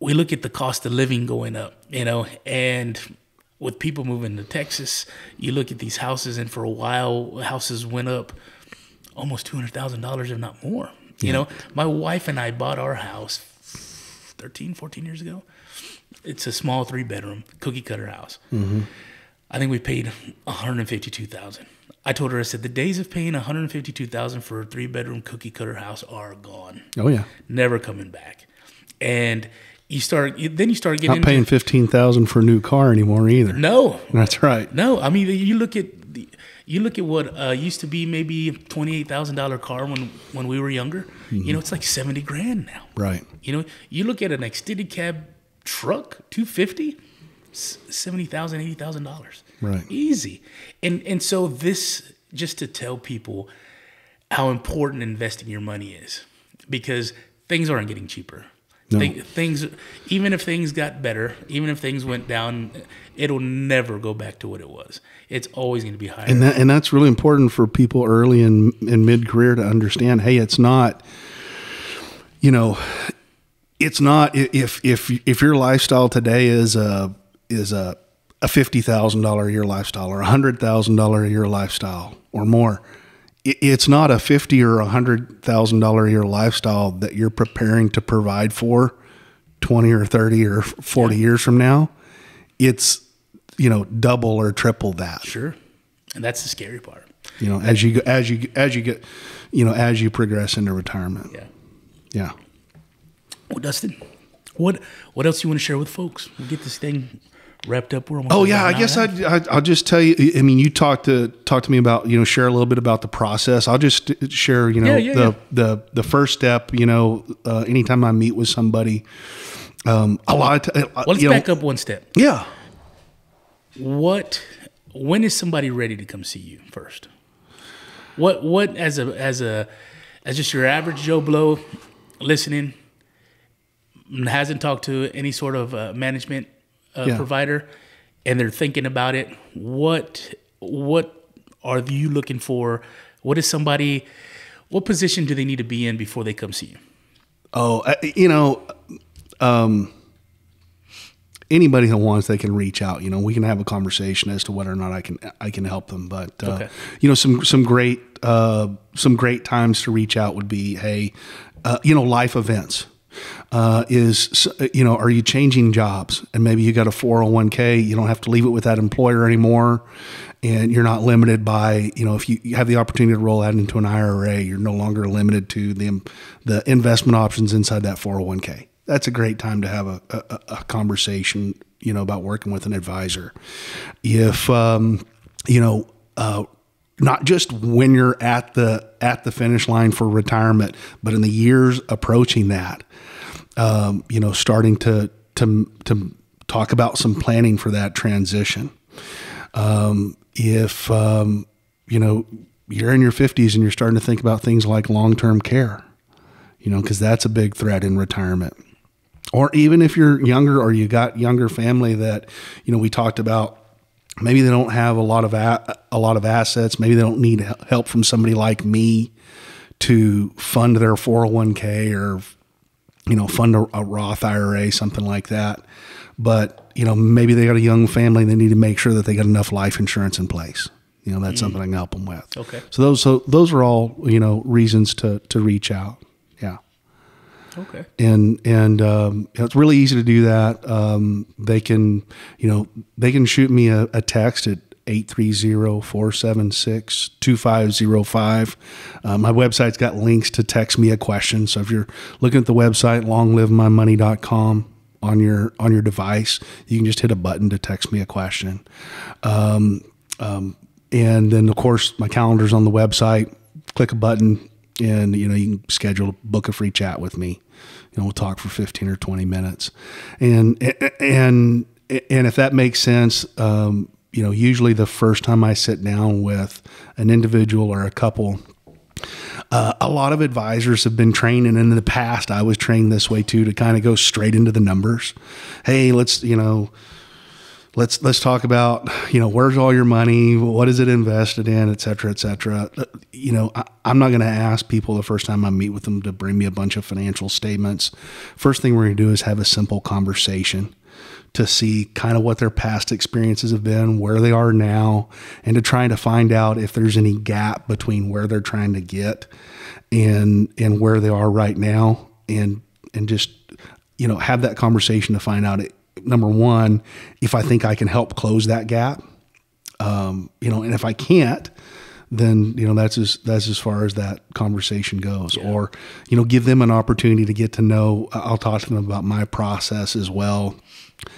we look at the cost of living going up, and with people moving to Texas, you look at these houses, and for a while, houses went up almost $200,000, if not more. My wife and I bought our house 13, 14 years ago. It's a small 3-bedroom cookie cutter house. Mm-hmm. I think we paid $152,000. I told her, I said, the days of paying $152,000 for a 3-bedroom cookie cutter house are gone. Oh yeah, never coming back. And you start getting not paying $15,000 for a new car anymore either. No, that's right. No, I mean you look at what used to be maybe $28,000 car when we were younger. Mm-hmm. It's like $70,000 now. Right. You look at an extended cab truck, $250,000, $70,000, $80,000. Right. Easy. And so this, just to tell people how important investing your money is, because things aren't getting cheaper. No. Things, even if things got better, even if things went down, it'll never go back to what it was. It's always going to be higher. And that's really important for people early in mid-career to understand. Hey, it's not, it's not if your lifestyle today is a $50,000 a year lifestyle or $100,000 a year lifestyle or more. It's not a $50,000 or $100,000 a year lifestyle that you're preparing to provide for 20 or 30 or 40 years from now. It's, double or triple that. Sure. And that's the scary part. As you get, as you progress into retirement. Yeah. Yeah. Well, Dustin, what else you want to share with folks? We'll get this thing wrapped up. I guess I'll just tell you. I mean, you talk to me about share a little bit about the process. I'll just share the first step. Anytime I meet with somebody, a lot of let's back up one step. Yeah. When is somebody ready to come see you first? What as just your average Joe Blow listening, hasn't talked to any sort of management provider, and they're thinking about it. What are you looking for? What position do they need to be in before they come see you? Anybody who wants, they can reach out. We can have a conversation as to whether or not I can help them. But okay. Some great times to reach out would be, hey, life events. Are you changing jobs, and maybe you got a 401k, you don't have to leave it with that employer anymore, and you're not limited by, if you have the opportunity to roll that into an IRA, you're no longer limited to the investment options inside that 401k. That's a great time to have a conversation, about working with an advisor. If, not just when you're at the finish line for retirement, but in the years approaching that, starting to talk about some planning for that transition. If you're in your 50s and you're starting to think about things like long-term care, because that's a big threat in retirement. Or even if you're younger or you got younger family that, we talked about, maybe they don't have a lot of assets. Maybe they don't need help from somebody like me to fund their 401k or, fund a Roth IRA, something like that. But, maybe they got a young family. They need to make sure that they got enough life insurance in place. That's something I can help them with. Okay. So those are all, reasons to reach out. Yeah. Okay. And it's really easy to do that. They can shoot me a text at 830-476-2505. My website's got links to text me a question. So if you're looking at the website, longlivemymoney.com on your device, you can just hit a button to text me a question. And then of course my calendar's on the website. Click a button and, you can book a free chat with me. We'll talk for 15 or 20 minutes. And if that makes sense, usually the first time I sit down with an individual or a couple, a lot of advisors have been trained, and in the past I was trained this way too, to kind of go straight into the numbers. Hey, let's let's talk about, where's all your money? What is it invested in, et cetera, et cetera. I'm not going to ask people the first time I meet with them to bring me a bunch of financial statements. First thing we're going to do is have a simple conversation to see kind of what their past experiences have been, where they are now, and to try to find out if there's any gap between where they're trying to get and where they are right now, and just, have that conversation to find out, number one, if I think I can help close that gap, and if I can't, then, that's as far as that conversation goes. Yeah. Or, give them an opportunity to get to know. I'll talk to them about my process as well.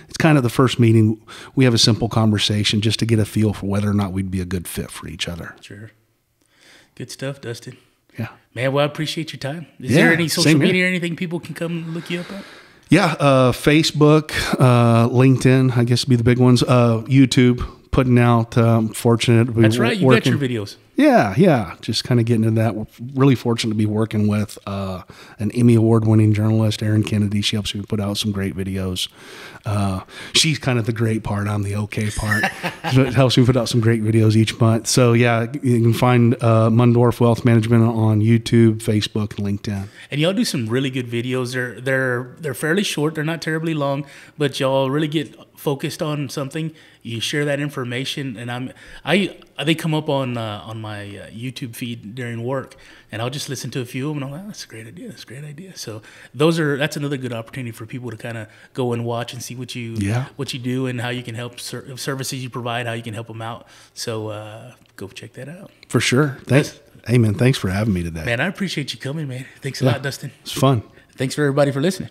It's kind of the first meeting. We have a simple conversation just to get a feel for whether or not we'd be a good fit for each other. Sure. Good stuff, Dustin. Yeah. Man, well, I appreciate your time. Is there any social media or anything people can come look you up on? Yeah. Facebook, LinkedIn, I guess would be the big ones. YouTube, putting out, fortunate to be That's right. You got your videos. Yeah. Just kind of getting into that. We're really fortunate to be working with an Emmy Award-winning journalist, Erin Kennedy. She helps me put out some great videos. She's kind of the great part. I'm the okay part. It helps me put out some great videos each month. So, yeah, you can find Mundorf Wealth Management on YouTube, Facebook, and LinkedIn. And y'all do some really good videos. They're fairly short. They're not terribly long, but y'all really get focused on something. You share that information, and they come up on my YouTube feed during work, and I'll just listen to a few of them, and I'm like, that's a great idea. That's a great idea. So that's another good opportunity for people to kind of go and watch and see what you do and how you can help services you provide, how you can help them out. So go check that out. For sure. Thanks. Hey, man, thanks for having me today. Man, I appreciate you coming, man. Thanks a lot, Dustin. It's fun. Thanks for everybody for listening.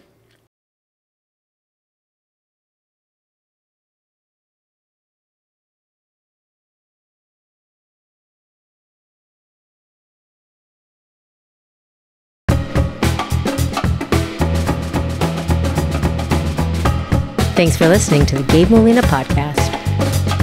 Thanks for listening to the Gabe Molina Podcast.